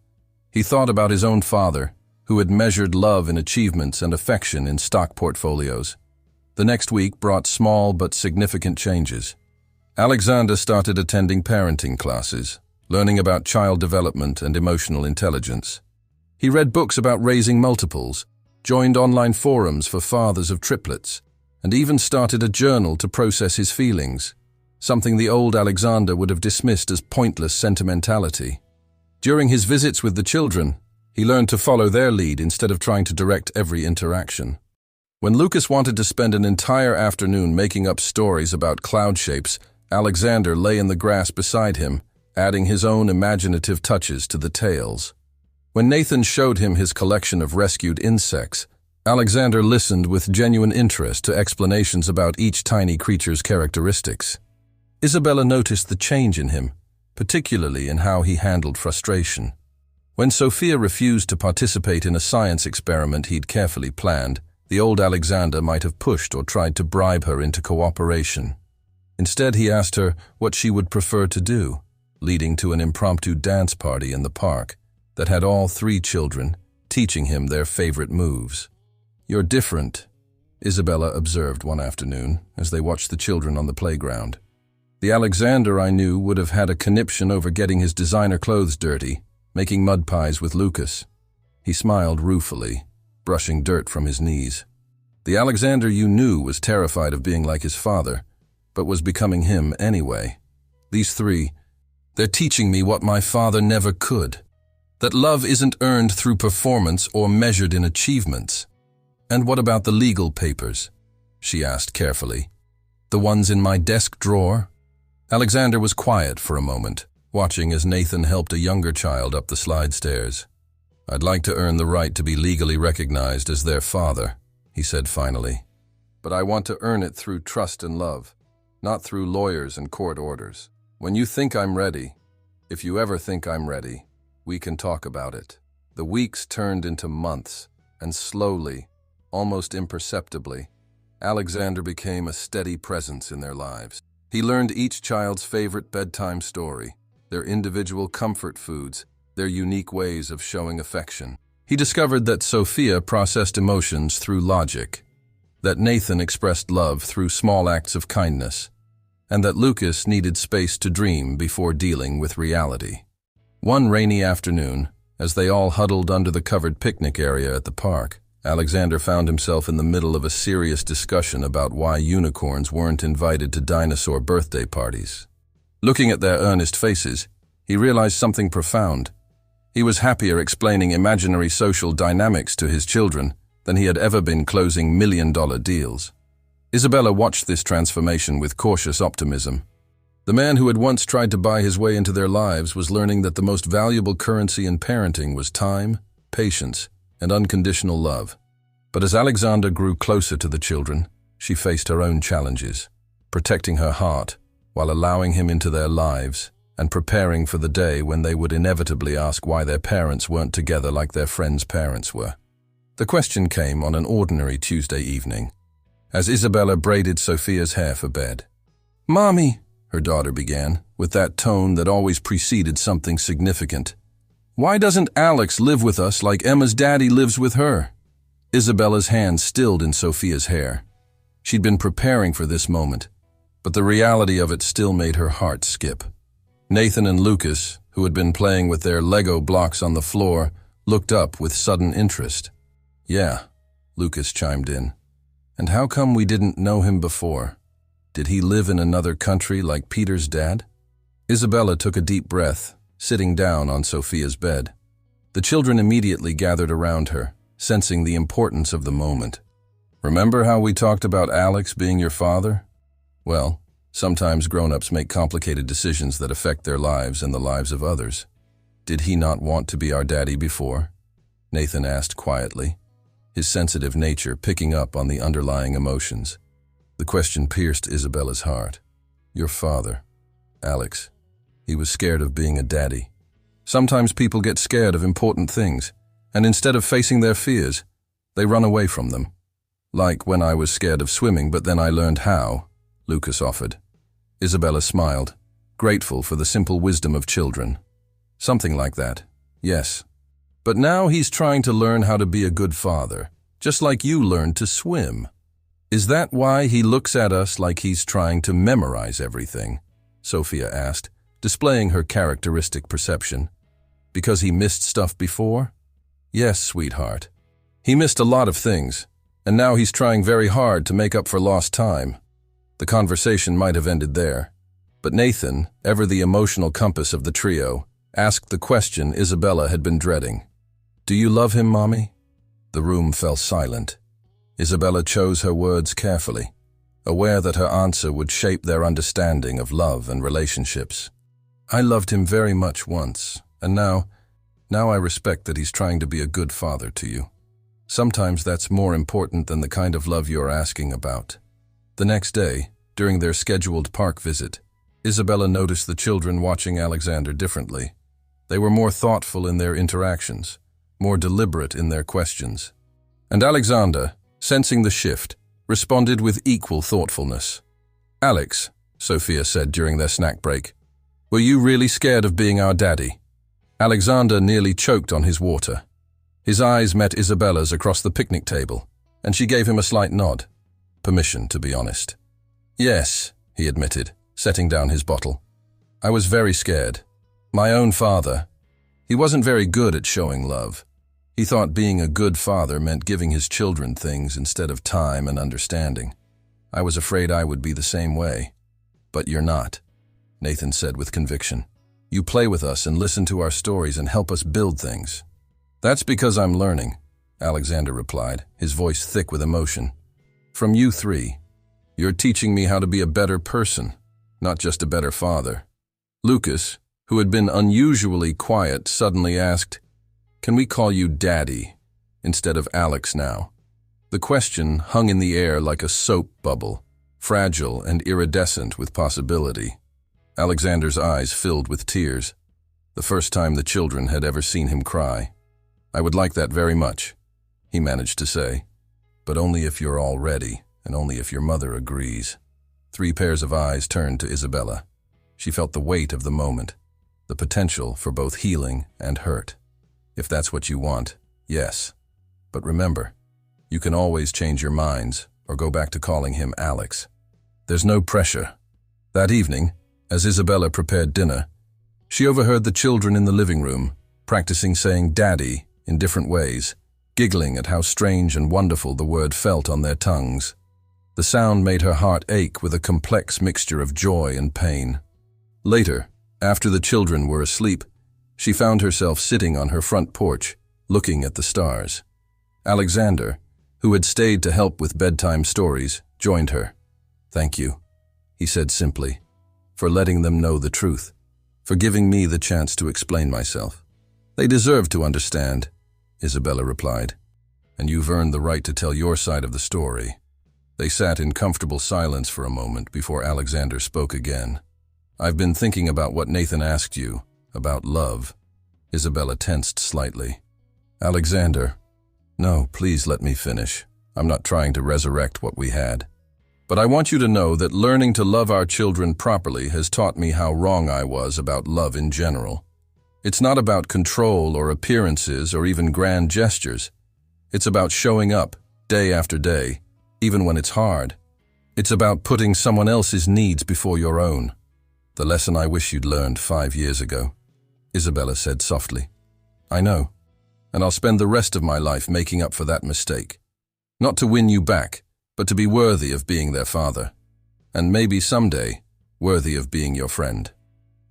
He thought about his own father, who had measured love in achievements and affection in stock portfolios. The next week brought small but significant changes. Alexander started attending parenting classes, learning about child development and emotional intelligence. He read books about raising multiples, joined online forums for fathers of triplets, and even started a journal to process his feelings, something the old Alexander would have dismissed as pointless sentimentality. During his visits with the children, he learned to follow their lead instead of trying to direct every interaction. When Lucas wanted to spend an entire afternoon making up stories about cloud shapes, Alexander lay in the grass beside him, adding his own imaginative touches to the tales. When Nathan showed him his collection of rescued insects, Alexander listened with genuine interest to explanations about each tiny creature's characteristics. Isabella noticed the change in him, particularly in how he handled frustration. When Sophia refused to participate in a science experiment he'd carefully planned, the old Alexander might have pushed or tried to bribe her into cooperation. Instead, he asked her what she would prefer to do, leading to an impromptu dance party in the park that had all three children teaching him their favorite moves. "You're different," Isabella observed one afternoon as they watched the children on the playground. "The Alexander I knew would have had a conniption over getting his designer clothes dirty, making mud pies with Lucas." He smiled ruefully, brushing dirt from his knees. "The Alexander you knew was terrified of being like his father, but was becoming him anyway. These three, they're teaching me what my father never could. That love isn't earned through performance or measured in achievements." "And what about the legal papers?" she asked carefully. "The ones in my desk drawer?" Alexander was quiet for a moment, watching as Nathan helped a younger child up the slide stairs. "I'd like to earn the right to be legally recognized as their father," he said finally. "But I want to earn it through trust and love. not through lawyers and court orders. When you think I'm ready, if you ever think I'm ready, we can talk about it. The weeks turned into months, and slowly, almost imperceptibly, Alexander became a steady presence in their lives. He learned each child's favorite bedtime story, their individual comfort foods, their unique ways of showing affection. He discovered that Sophia processed emotions through logic, that Nathan expressed love through small acts of kindness, and that Lucas needed space to dream before dealing with reality. One rainy afternoon, as they all huddled under the covered picnic area at the park, Alexander found himself in the middle of a serious discussion about why unicorns weren't invited to dinosaur birthday parties. Looking at their earnest faces, he realized something profound. He was happier explaining imaginary social dynamics to his children than he had ever been closing million-dollar deals. Isabella watched this transformation with cautious optimism. The man who had once tried to buy his way into their lives was learning that the most valuable currency in parenting was time, patience, and unconditional love. But as Alexander grew closer to the children, she faced her own challenges, protecting her heart while allowing him into their lives and preparing for the day when they would inevitably ask why their parents weren't together like their friends' parents were. The question came on an ordinary Tuesday evening, as Isabella braided Sophia's hair for bed. "Mommy," her daughter began, with that tone that always preceded something significant, "why doesn't Alex live with us like Emma's daddy lives with her?" Isabella's hand stilled in Sophia's hair. She'd been preparing for this moment, but the reality of it still made her heart skip. Nathan and Lucas, who had been playing with their Lego blocks on the floor, looked up with sudden interest. "Yeah," Lucas chimed in. "And how come we didn't know him before? Did he live in another country like Peter's dad?" Isabella took a deep breath, sitting down on Sophia's bed. The children immediately gathered around her, sensing the importance of the moment. "Remember how we talked about Alex being your father? Well, sometimes grown-ups make complicated decisions that affect their lives and the lives of others. Did he not want to be our daddy before?" Nathan asked quietly, his sensitive nature picking up on the underlying emotions. The question pierced Isabella's heart. "Your father, Alex. He was scared of being a daddy. Sometimes people get scared of important things, and instead of facing their fears, they run away from them. Like when I was scared of swimming, but then I learned how," Lucas offered. Isabella smiled, grateful for the simple wisdom of children. "Something like that, yes. But now he's trying to learn how to be a good father, just like you learned to swim. Is that why he looks at us like he's trying to memorize everything?" Sophia asked, displaying her characteristic perception. "Because he missed stuff before?" "Yes, sweetheart. He missed a lot of things, and now he's trying very hard to make up for lost time." The conversation might have ended there, but Nathan, ever the emotional compass of the trio, asked the question Isabella had been dreading. "Do you love him, Mommy?" The room fell silent. Isabella chose her words carefully, aware that her answer would shape their understanding of love and relationships. "I loved him very much once, and now I respect that he's trying to be a good father to you. Sometimes that's more important than the kind of love you're asking about." The next day, during their scheduled park visit, Isabella noticed the children watching Alexander differently. They were more thoughtful in their interactions, more deliberate in their questions. And Alexander, sensing the shift, responded with equal thoughtfulness. "Alex," Sophia said during their snack break, "were you really scared of being our daddy?" Alexander nearly choked on his water. His eyes met Isabella's across the picnic table, and she gave him a slight nod. Permission, to be honest. "Yes," he admitted, setting down his bottle. "I was very scared. My own father. He wasn't very good at showing love. He thought being a good father meant giving his children things instead of time and understanding. I was afraid I would be the same way. But you're not," Nathan said with conviction. "You play with us and listen to our stories and help us build things." "That's because I'm learning," Alexander replied, his voice thick with emotion. "From you three. You're teaching me how to be a better person, not just a better father." Lucas, who had been unusually quiet, suddenly asked, "Can we call you Daddy instead of Alex now?" The question hung in the air like a soap bubble, fragile and iridescent with possibility. Alexander's eyes filled with tears, the first time the children had ever seen him cry. "I would like that very much," he managed to say, "but only if you're all ready, and only if your mother agrees." 3 pairs of eyes turned to Isabella. She felt the weight of the moment, the potential for both healing and hurt. "If that's what you want, yes. But remember, you can always change your minds or go back to calling him Alex. There's no pressure." That evening, as Isabella prepared dinner, she overheard the children in the living room practicing saying "daddy" in different ways, giggling at how strange and wonderful the word felt on their tongues. The sound made her heart ache with a complex mixture of joy and pain. Later, after the children were asleep, she found herself sitting on her front porch, looking at the stars. Alexander, who had stayed to help with bedtime stories, joined her. "Thank you," he said simply, "for letting them know the truth, for giving me the chance to explain myself." "They deserve to understand," Isabella replied, "and you've earned the right to tell your side of the story." They sat in comfortable silence for a moment before Alexander spoke again. "I've been thinking about what Nathan asked you, about love." Isabella tensed slightly. "Alexander, no, please let me finish. I'm not trying to resurrect what we had. But I want you to know that learning to love our children properly has taught me how wrong I was about love in general. It's not about control or appearances or even grand gestures. It's about showing up, day after day, even when it's hard. It's about putting someone else's needs before your own. The lesson I wish you'd learned 5 years ago," Isabella said softly. "I know, and I'll spend the rest of my life making up for that mistake. Not to win you back, but to be worthy of being their father. And maybe someday, worthy of being your friend."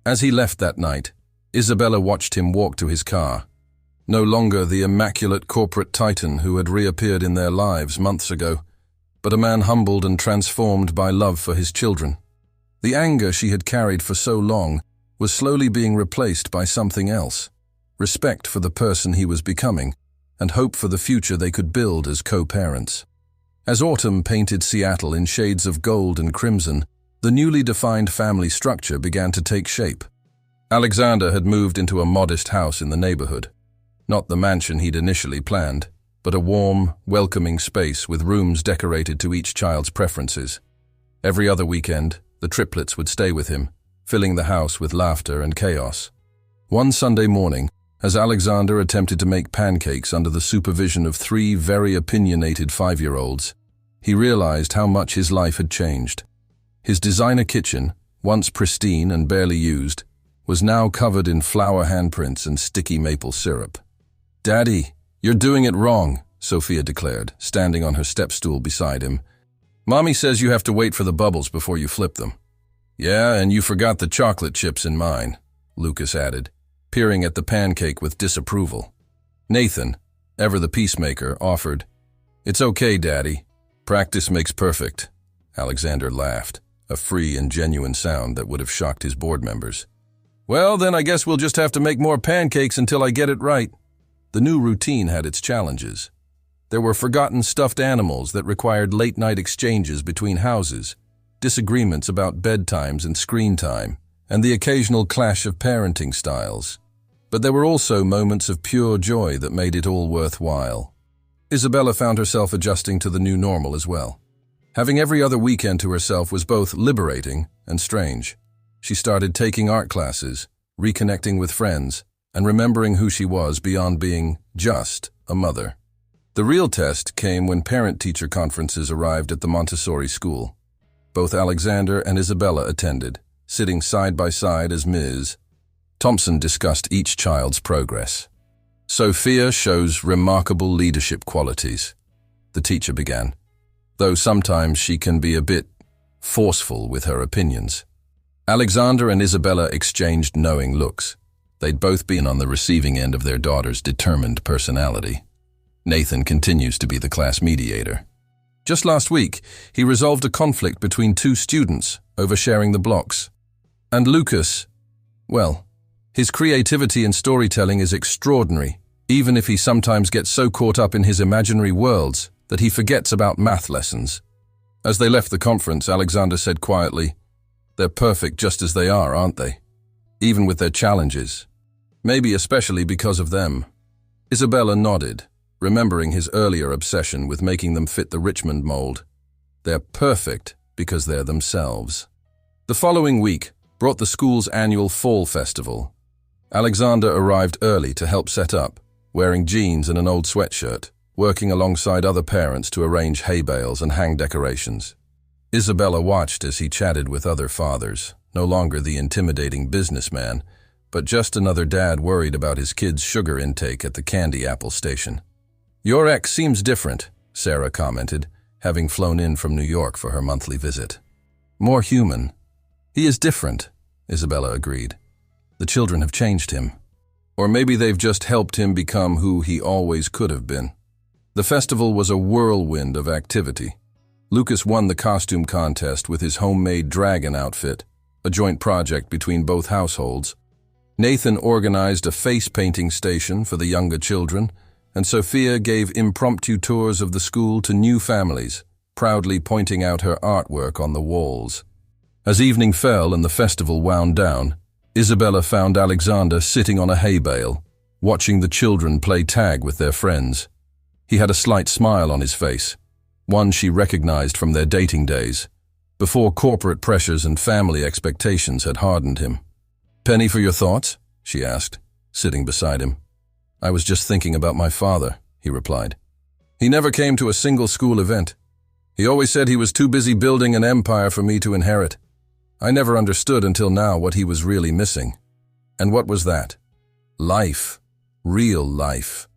As he left that night, Isabella watched him walk to his car. No longer the immaculate corporate titan who had reappeared in their lives months ago, but a man humbled and transformed by love for his children. The anger she had carried for so long was slowly being replaced by something else: respect for the person he was becoming, and hope for the future they could build as co-parents. As autumn painted Seattle in shades of gold and crimson, the newly defined family structure began to take shape. Alexander had moved into a modest house in the neighborhood. Not the mansion he'd initially planned, but a warm, welcoming space with rooms decorated to each child's preferences. Every other weekend, the triplets would stay with him, filling the house with laughter and chaos. One Sunday morning, as Alexander attempted to make pancakes under the supervision of 3 very opinionated 5-year-olds, he realized how much his life had changed. His designer kitchen, once pristine and barely used, was now covered in flower handprints and sticky maple syrup. "Daddy, you're doing it wrong," Sophia declared, standing on her step-stool beside him. "Mommy says you have to wait for the bubbles before you flip them." "Yeah, and you forgot the chocolate chips in mine," Lucas added, peering at the pancake with disapproval. Nathan, ever the peacemaker, offered, "It's okay, Daddy. Practice makes perfect." Alexander laughed, a free and genuine sound that would have shocked his board members. "Well, then I guess we'll just have to make more pancakes until I get it right." The new routine had its challenges. There were forgotten stuffed animals that required late-night exchanges between houses, disagreements about bedtimes and screen time, and the occasional clash of parenting styles. But there were also moments of pure joy that made it all worthwhile. Isabella found herself adjusting to the new normal as well. Having every other weekend to herself was both liberating and strange. She started taking art classes, reconnecting with friends, and remembering who she was beyond being just a mother. The real test came when parent-teacher conferences arrived at the Montessori school. Both Alexander and Isabella attended, sitting side by side as Ms. Thompson discussed each child's progress. "Sophia shows remarkable leadership qualities," the teacher began, "though sometimes she can be a bit forceful with her opinions." Alexander and Isabella exchanged knowing looks. They'd both been on the receiving end of their daughter's determined personality. Nathan continues to be the class mediator. Just last week, he resolved a conflict between 2 students over sharing the blocks. And Lucas, well, his creativity in storytelling is extraordinary, even if he sometimes gets so caught up in his imaginary worlds that he forgets about math lessons. As they left the conference, Alexander said quietly, "They're perfect just as they are, aren't they? Even with their challenges. Maybe especially because of them." Isabella nodded, remembering his earlier obsession with making them fit the Richmond mold. They're perfect because they're themselves. The following week brought the school's annual fall festival. Alexander arrived early to help set up, wearing jeans and an old sweatshirt, working alongside other parents to arrange hay bales and hang decorations. Isabella watched as he chatted with other fathers, no longer the intimidating businessman, but just another dad worried about his kid's sugar intake at the candy apple station. "Your ex seems different," Sarah commented, having flown in from New York for her monthly visit. "More human." "He is different," Isabella agreed. "The children have changed him. Or maybe they've just helped him become who he always could have been." The festival was a whirlwind of activity. Lucas won the costume contest with his homemade dragon outfit, a joint project between both households. Nathan organized a face painting station for the younger children, and Sophia gave impromptu tours of the school to new families, proudly pointing out her artwork on the walls. As evening fell and the festival wound down, Isabella found Alexander sitting on a hay bale, watching the children play tag with their friends. He had a slight smile on his face, one she recognized from their dating days, before corporate pressures and family expectations had hardened him. "Penny for your thoughts?" she asked, sitting beside him. "I was just thinking about my father," he replied. "He never came to a single school event. He always said he was too busy building an empire for me to inherit. I never understood until now what he was really missing. And what was that? Life. Real life.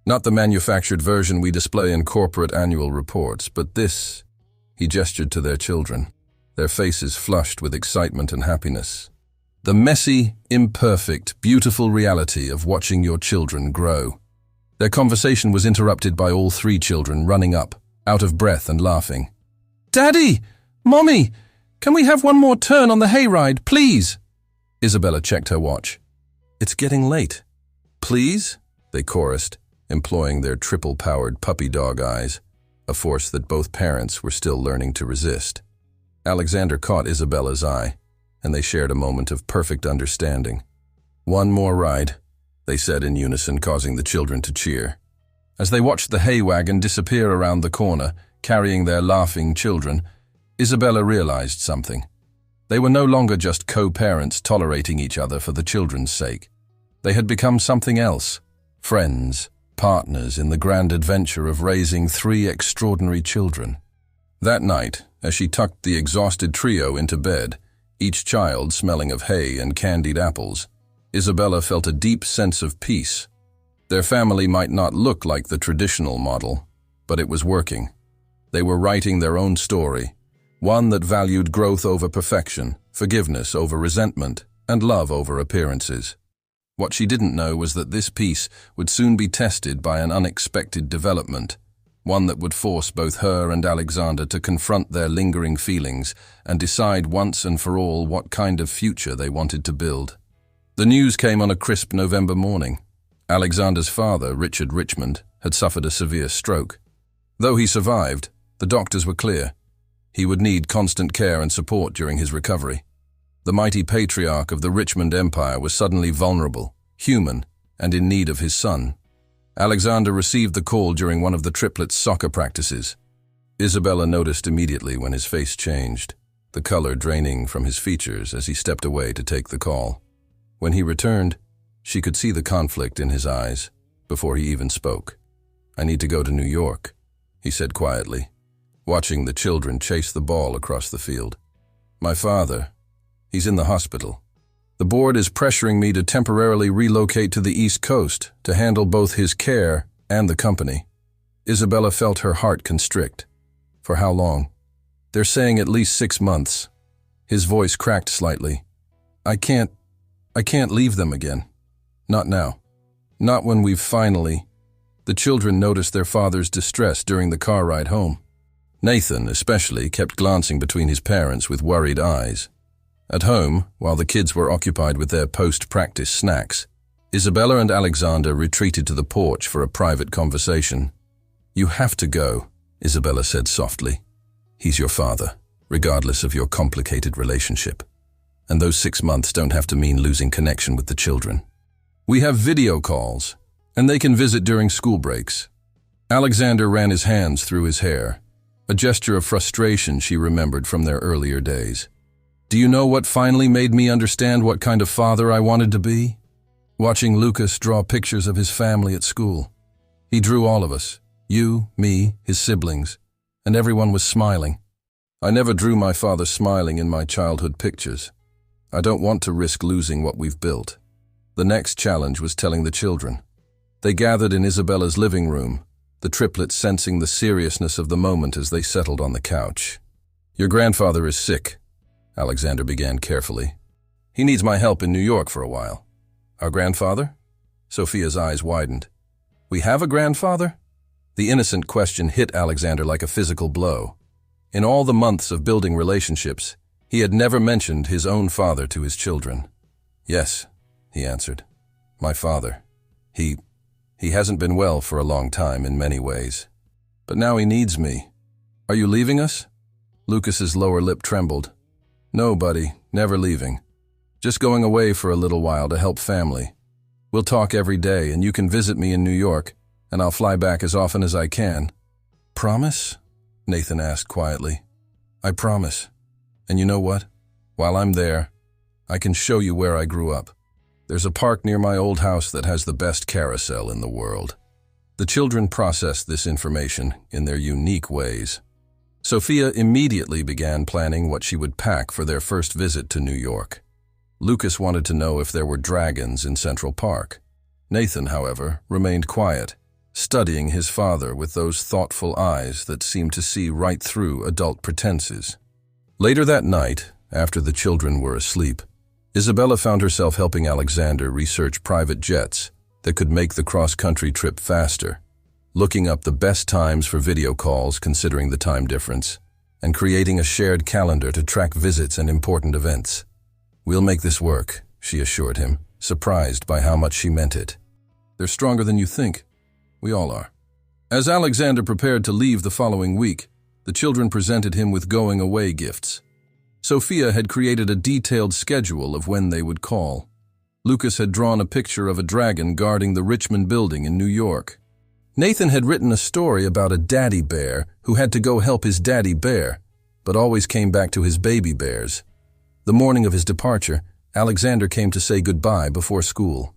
Not the manufactured version we display in corporate annual reports, but this." He gestured to their children, their faces flushed with excitement and happiness. "The messy, imperfect, beautiful reality of watching your children grow." Their conversation was interrupted by all three children running up, out of breath and laughing. "Daddy! Mommy! Can we have one more turn on the hayride, please?" Isabella checked her watch. "It's getting late." "Please?" they chorused, employing their triple-powered puppy dog eyes, a force that both parents were still learning to resist. Alexander caught Isabella's eye, and they shared a moment of perfect understanding. "One more ride," they said in unison, causing the children to cheer. As they watched the hay wagon disappear around the corner, carrying their laughing children, Isabella realized something. They were no longer just co-parents tolerating each other for the children's sake. They had become something else, friends, partners in the grand adventure of raising three extraordinary children. That night, as she tucked the exhausted trio into bed, each child smelling of hay and candied apples, Isabella felt a deep sense of peace. Their family might not look like the traditional model, but it was working. They were writing their own story, one that valued growth over perfection, forgiveness over resentment, and love over appearances. What she didn't know was that this peace would soon be tested by an unexpected development, one that would force both her and Alexander to confront their lingering feelings and decide once and for all what kind of future they wanted to build. The news came on a crisp November morning. Alexander's father, Richard Richmond, had suffered a severe stroke. Though he survived, the doctors were clear. He would need constant care and support during his recovery. The mighty patriarch of the Richmond Empire was suddenly vulnerable, human, and in need of his son. Alexander received the call during one of the triplets' soccer practices. Isabella noticed immediately when his face changed, the color draining from his features as he stepped away to take the call. When he returned, she could see the conflict in his eyes before he even spoke. "I need to go to New York," he said quietly, watching the children chase the ball across the field. "My father, he's in the hospital. The board is pressuring me to temporarily relocate to the East Coast to handle both his care and the company." Isabella felt her heart constrict. "For how long?" "They're saying at least 6 months." His voice cracked slightly. I can't leave them again. Not now. Not when we've finally..." The children noticed their father's distress during the car ride home. Nathan, especially, kept glancing between his parents with worried eyes. At home, while the kids were occupied with their post-practice snacks, Isabella and Alexander retreated to the porch for a private conversation. "You have to go," Isabella said softly. He's your father, regardless of your complicated relationship. And those 6 months don't have to mean losing connection with the children. We have video calls, and they can visit during school breaks. Alexander ran his hands through his hair, a gesture of frustration she remembered from their earlier days. Do you know what finally made me understand what kind of father I wanted to be? Watching Lucas draw pictures of his family at school. He drew all of us, you, me, his siblings, and everyone was smiling. I never drew my father smiling in my childhood pictures. I don't want to risk losing what we've built. The next challenge was telling the children. They gathered in Isabella's living room, the triplets sensing the seriousness of the moment as they settled on the couch. Your grandfather is sick, Alexander began carefully. He needs my help in New York for a while. Our grandfather? Sophia's eyes widened. We have a grandfather? The innocent question hit Alexander like a physical blow. In all the months of building relationships, he had never mentioned his own father to his children. Yes, he answered. My father. He hasn't been well for a long time in many ways. But now he needs me. Are you leaving us? Lucas's lower lip trembled. No, buddy, never leaving. Just going away for a little while to help family. We'll talk every day and you can visit me in New York, and I'll fly back as often as I can. Promise? Nathan asked quietly. I promise. And you know what? While I'm there, I can show you where I grew up. There's a park near my old house that has the best carousel in the world. The children processed this information in their unique ways. Sophia immediately began planning what she would pack for their first visit to New York. Lucas wanted to know if there were dragons in Central Park. Nathan, however, remained quiet, studying his father with those thoughtful eyes that seemed to see right through adult pretenses. Later that night, after the children were asleep, Isabella found herself helping Alexander research private jets that could make the cross-country trip faster, looking up the best times for video calls considering the time difference, and creating a shared calendar to track visits and important events. We'll make this work, she assured him, surprised by how much she meant it. They're stronger than you think. We all are. As Alexander prepared to leave the following week, the children presented him with going-away gifts. Sophia had created a detailed schedule of when they would call. Lucas had drawn a picture of a dragon guarding the Richmond building in New York. Nathan had written a story about a daddy bear who had to go help his daddy bear, but always came back to his baby bears. The morning of his departure, Alexander came to say goodbye before school.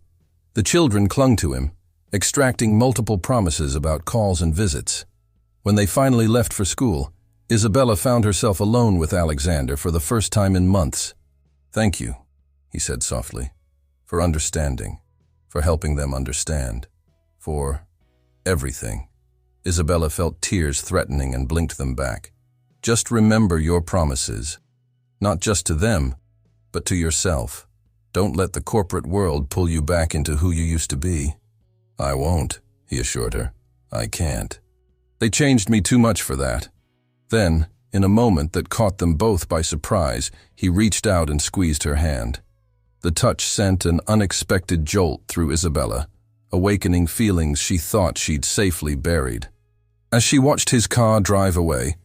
The children clung to him, extracting multiple promises about calls and visits. When they finally left for school, Isabella found herself alone with Alexander for the first time in months. Thank you, he said softly, for understanding, for helping them understand, for everything. Isabella felt tears threatening and blinked them back. Just remember your promises, not just to them, but to yourself. Don't let the corporate world pull you back into who you used to be. I won't, he assured her. I can't. They changed me too much for that. Then, in a moment that caught them both by surprise, he reached out and squeezed her hand. The touch sent an unexpected jolt through Isabella, awakening feelings she thought she'd safely buried. As she watched his car drive away,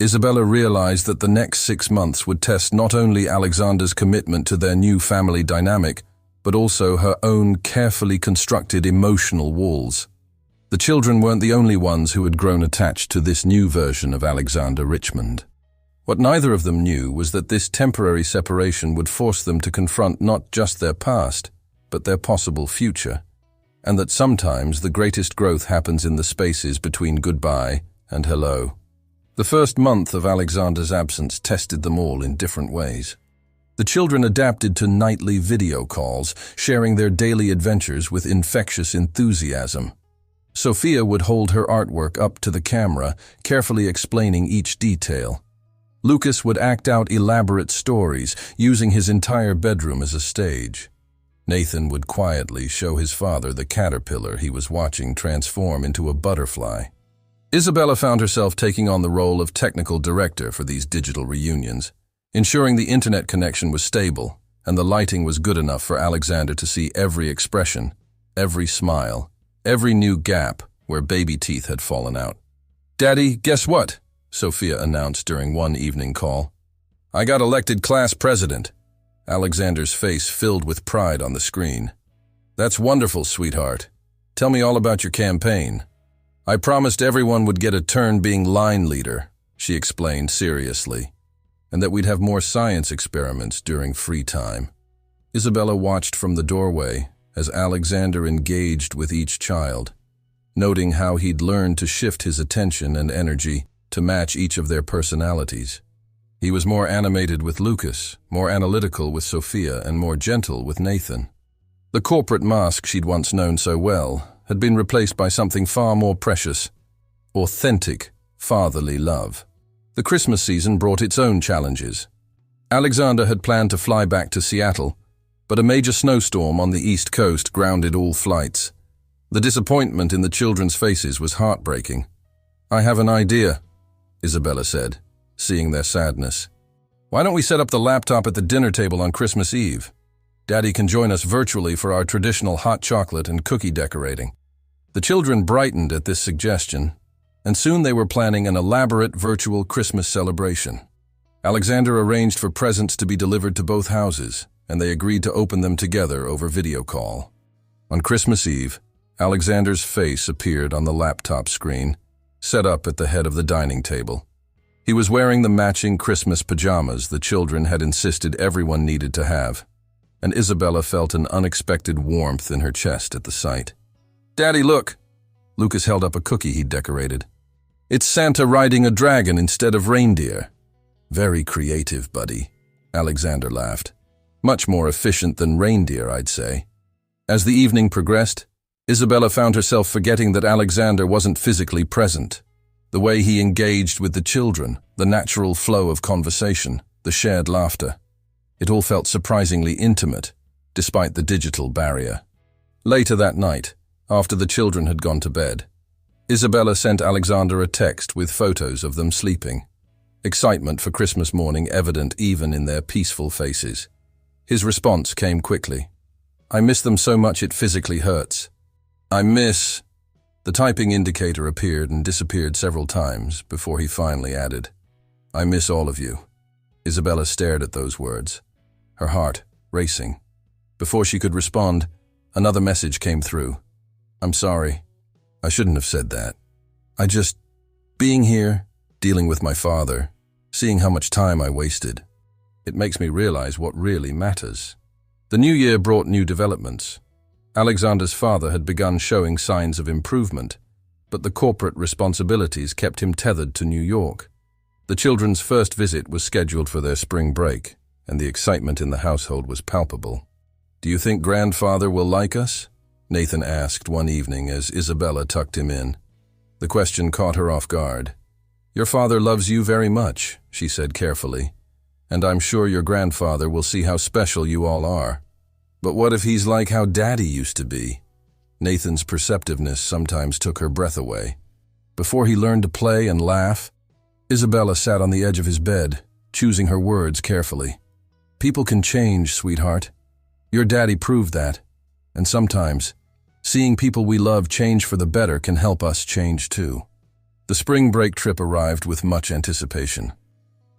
Isabella realized that the next 6 months would test not only Alexander's commitment to their new family dynamic, but also her own carefully constructed emotional walls. The children weren't the only ones who had grown attached to this new version of Alexander Richmond. What neither of them knew was that this temporary separation would force them to confront not just their past, but their possible future, and that sometimes the greatest growth happens in the spaces between goodbye and hello. The first month of Alexander's absence tested them all in different ways. The children adapted to nightly video calls, sharing their daily adventures with infectious enthusiasm. Sophia would hold her artwork up to the camera, carefully explaining each detail. Lucas would act out elaborate stories, using his entire bedroom as a stage. Nathan would quietly show his father the caterpillar he was watching transform into a butterfly. Isabella found herself taking on the role of technical director for these digital reunions, ensuring the internet connection was stable and the lighting was good enough for Alexander to see every expression, every smile, every new gap where baby teeth had fallen out. "Daddy, guess what?" Sophia announced during one evening call. "I got elected class president." Alexander's face filled with pride on the screen. "That's wonderful, sweetheart. Tell me all about your campaign." "I promised everyone would get a turn being line leader," she explained seriously, "and that we'd have more science experiments during free time." Isabella watched from the doorway as Alexander engaged with each child, noting how he'd learned to shift his attention and energy to match each of their personalities. He was more animated with Lucas, more analytical with Sophia, and more gentle with Nathan. The corporate mask she'd once known so well had been replaced by something far more precious: authentic, fatherly love. The Christmas season brought its own challenges. Alexander had planned to fly back to Seattle, but a major snowstorm on the East Coast grounded all flights. The disappointment in the children's faces was heartbreaking. "I have an idea," Isabella said, seeing their sadness. "Why don't we set up the laptop at the dinner table on Christmas Eve? Daddy can join us virtually for our traditional hot chocolate and cookie decorating." The children brightened at this suggestion, and soon they were planning an elaborate virtual Christmas celebration. Alexander arranged for presents to be delivered to both houses, and they agreed to open them together over video call. On Christmas Eve, Alexander's face appeared on the laptop screen, set up at the head of the dining table. He was wearing the matching Christmas pajamas the children had insisted everyone needed to have, and Isabella felt an unexpected warmth in her chest at the sight. "Daddy, look!" Lucas held up a cookie he'd decorated. "It's Santa riding a dragon instead of reindeer." "Very creative, buddy," Alexander laughed. "Much more efficient than reindeer, I'd say." As the evening progressed, Isabella found herself forgetting that Alexander wasn't physically present. The way he engaged with the children, the natural flow of conversation, the shared laughter. It all felt surprisingly intimate, despite the digital barrier. Later that night, after the children had gone to bed, Isabella sent Alexander a text with photos of them sleeping. Excitement for Christmas morning evident even in their peaceful faces. His response came quickly. "I miss them so much it physically hurts. I miss..." The typing indicator appeared and disappeared several times before he finally added, "I miss all of you." Isabella stared at those words, her heart racing. Before she could respond, another message came through. "I'm sorry. I shouldn't have said that. Being here, dealing with my father, seeing how much time I wasted. It makes me realize what really matters." The new year brought new developments. Alexander's father had begun showing signs of improvement, but the corporate responsibilities kept him tethered to New York. The children's first visit was scheduled for their spring break, and the excitement in the household was palpable. "Do you think grandfather will like us?" Nathan asked one evening as Isabella tucked him in. The question caught her off guard. "Your father loves you very much," she said carefully, "and I'm sure your grandfather will see how special you all are. But what if he's like how Daddy used to be?" Nathan's perceptiveness sometimes took her breath away. Before he learned to play and laugh, Isabella sat on the edge of his bed, choosing her words carefully. "People can change, sweetheart. Your daddy proved that. And sometimes, seeing people we love change for the better can help us change too." The spring break trip arrived with much anticipation.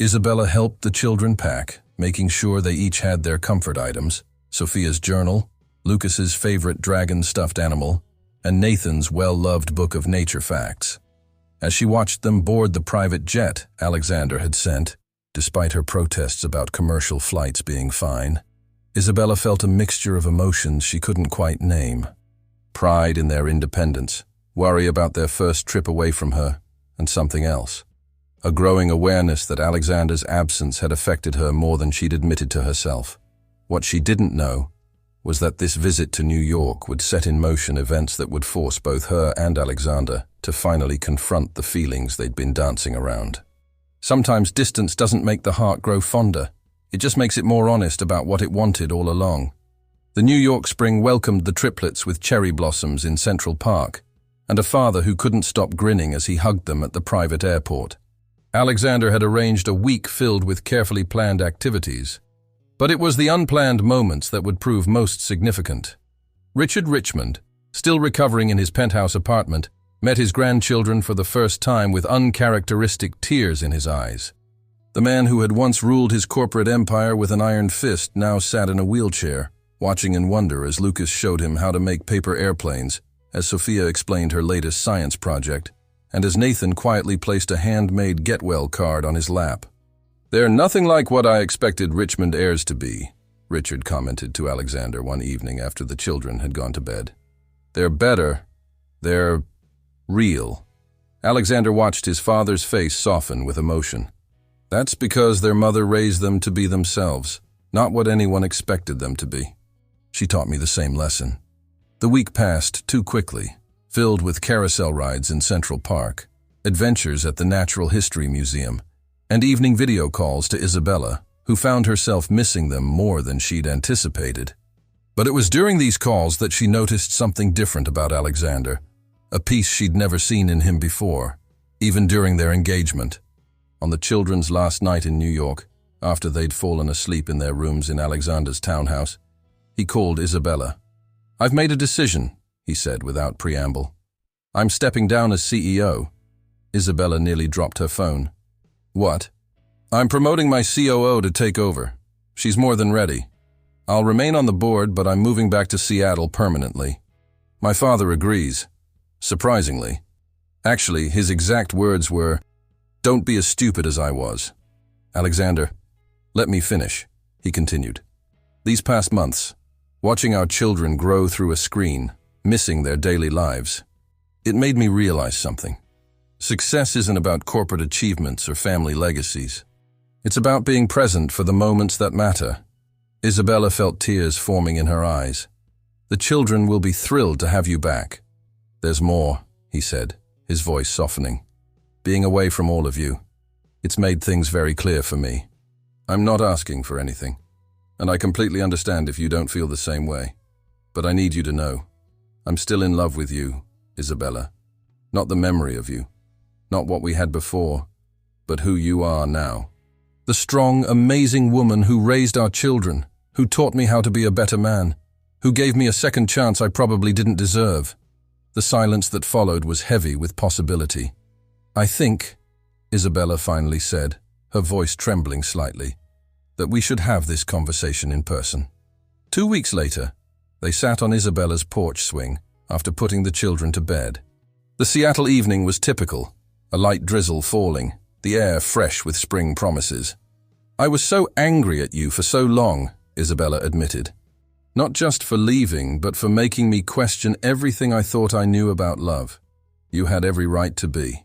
Isabella helped the children pack, making sure they each had their comfort items: Sophia's journal, Lucas's favorite dragon stuffed animal, and Nathan's well-loved book of nature facts. As she watched them board the private jet Alexander had sent, despite her protests about commercial flights being fine, Isabella felt a mixture of emotions she couldn't quite name. Pride in their independence, worry about their first trip away from her, and something else. A growing awareness that Alexander's absence had affected her more than she'd admitted to herself. What she didn't know was that this visit to New York would set in motion events that would force both her and Alexander to finally confront the feelings they'd been dancing around. Sometimes distance doesn't make the heart grow fonder. It just makes it more honest about what it wanted all along. The New York spring welcomed the triplets with cherry blossoms in Central Park, and a father who couldn't stop grinning as he hugged them at the private airport. Alexander had arranged a week filled with carefully planned activities, but it was the unplanned moments that would prove most significant. Richard Richmond, still recovering in his penthouse apartment, met his grandchildren for the first time with uncharacteristic tears in his eyes. The man who had once ruled his corporate empire with an iron fist now sat in a wheelchair, watching in wonder as Lucas showed him how to make paper airplanes, as Sophia explained her latest science project, and as Nathan quietly placed a handmade get-well card on his lap. "They're nothing like what I expected Richmond heirs to be," Richard commented to Alexander one evening after the children had gone to bed. "They're better. They're real." Alexander watched his father's face soften with emotion. "That's because their mother raised them to be themselves, not what anyone expected them to be. She taught me the same lesson." The week passed too quickly, filled with carousel rides in Central Park, adventures at the Natural History Museum, and evening video calls to Isabella, who found herself missing them more than she'd anticipated. But it was during these calls that she noticed something different about Alexander, a piece she'd never seen in him before, even during their engagement. On the children's last night in New York, after they'd fallen asleep in their rooms in Alexander's townhouse, he called Isabella. "I've made a decision," he said without preamble. "I'm stepping down as CEO." Isabella nearly dropped her phone. "What?" "I'm promoting my COO to take over. She's more than ready. I'll remain on the board, but I'm moving back to Seattle permanently." My father agrees. Surprisingly. Actually, his exact words were, "Don't be as stupid as I was." "Alexander, let me finish," he continued. "These past months, watching our children grow through a screen, missing their daily lives, it made me realize something. Success isn't about corporate achievements or family legacies. It's about being present for the moments that matter." Isabella felt tears forming in her eyes. "The children will be thrilled to have you back." "There's more," he said, his voice softening. "Being away from all of you, it's made things very clear for me. I'm not asking for anything, and I completely understand if you don't feel the same way. But I need you to know, I'm still in love with you, Isabella. Not the memory of you, not what we had before, but who you are now. The strong, amazing woman who raised our children, who taught me how to be a better man, who gave me a second chance I probably didn't deserve." The silence that followed was heavy with possibility. "I think," Isabella finally said, her voice trembling slightly, "that we should have this conversation in person." 2 weeks later, they sat on Isabella's porch swing after putting the children to bed. The Seattle evening was typical, a light drizzle falling, the air fresh with spring promises. "I was so angry at you for so long," Isabella admitted. "Not just for leaving, but for making me question everything I thought I knew about love. You had every right to be.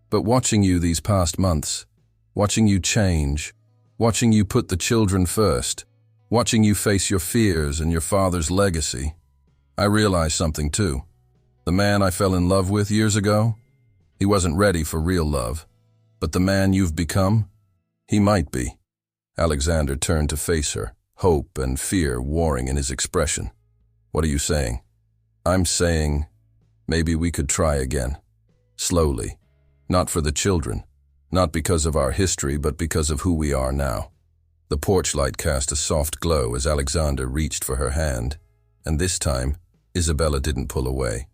But watching you these past months, watching you change, watching you put the children first, watching you face your fears and your father's legacy, I realized something too. The man I fell in love with years ago, he wasn't ready for real love. But the man you've become, he might be." Alexander turned to face her, hope and fear warring in his expression. "What are you saying?" "I'm saying, maybe we could try again. Slowly. Not for the children. Not because of our history, but because of who we are now." The porch light cast a soft glow as Alexander reached for her hand, and this time, Isabella didn't pull away.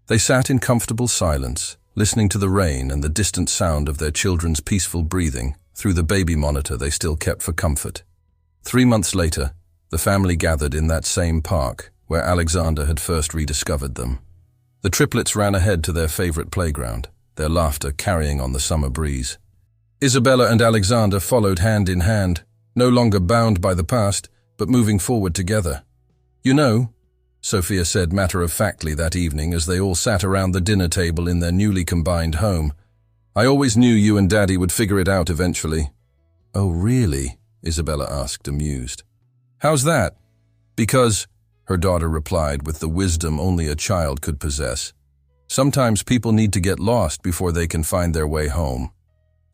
They sat in comfortable silence, listening to the rain and the distant sound of their children's peaceful breathing through the baby monitor they still kept for comfort. 3 months later, the family gathered in that same park where Alexander had first rediscovered them. The triplets ran ahead to their favorite playground, their laughter carrying on the summer breeze. Isabella and Alexander followed hand in hand, no longer bound by the past, but moving forward together. "You know," Sophia said matter-of-factly that evening as they all sat around the dinner table in their newly combined home, "I always knew you and Daddy would figure it out eventually." "Oh, really?" Isabella asked, amused. "How's that?" "Because," her daughter replied with the wisdom only a child could possess, "sometimes people need to get lost before they can find their way home."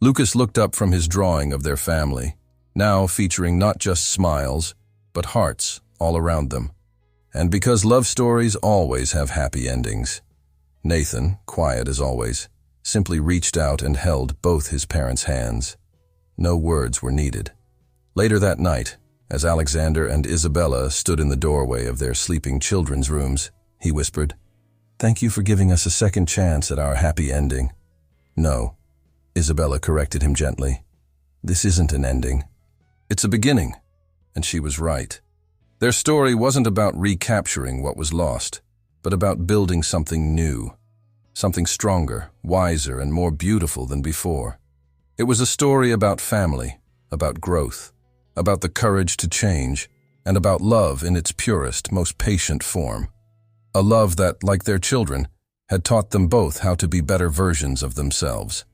Lucas looked up from his drawing of their family, now featuring not just smiles, but hearts all around them. And because love stories always have happy endings, Nathan, quiet as always, simply reached out and held both his parents' hands. No words were needed. Later that night, as Alexander and Isabella stood in the doorway of their sleeping children's rooms, he whispered, Thank you for giving us a second chance at our happy ending. No, Isabella corrected him gently. This isn't an ending. It's a beginning. And she was right. Their story wasn't about recapturing what was lost, but about building something new, something stronger, wiser, and more beautiful than before. It was a story about family, about growth, about the courage to change, and about love in its purest, most patient form. A love that, like their children, had taught them both how to be better versions of themselves.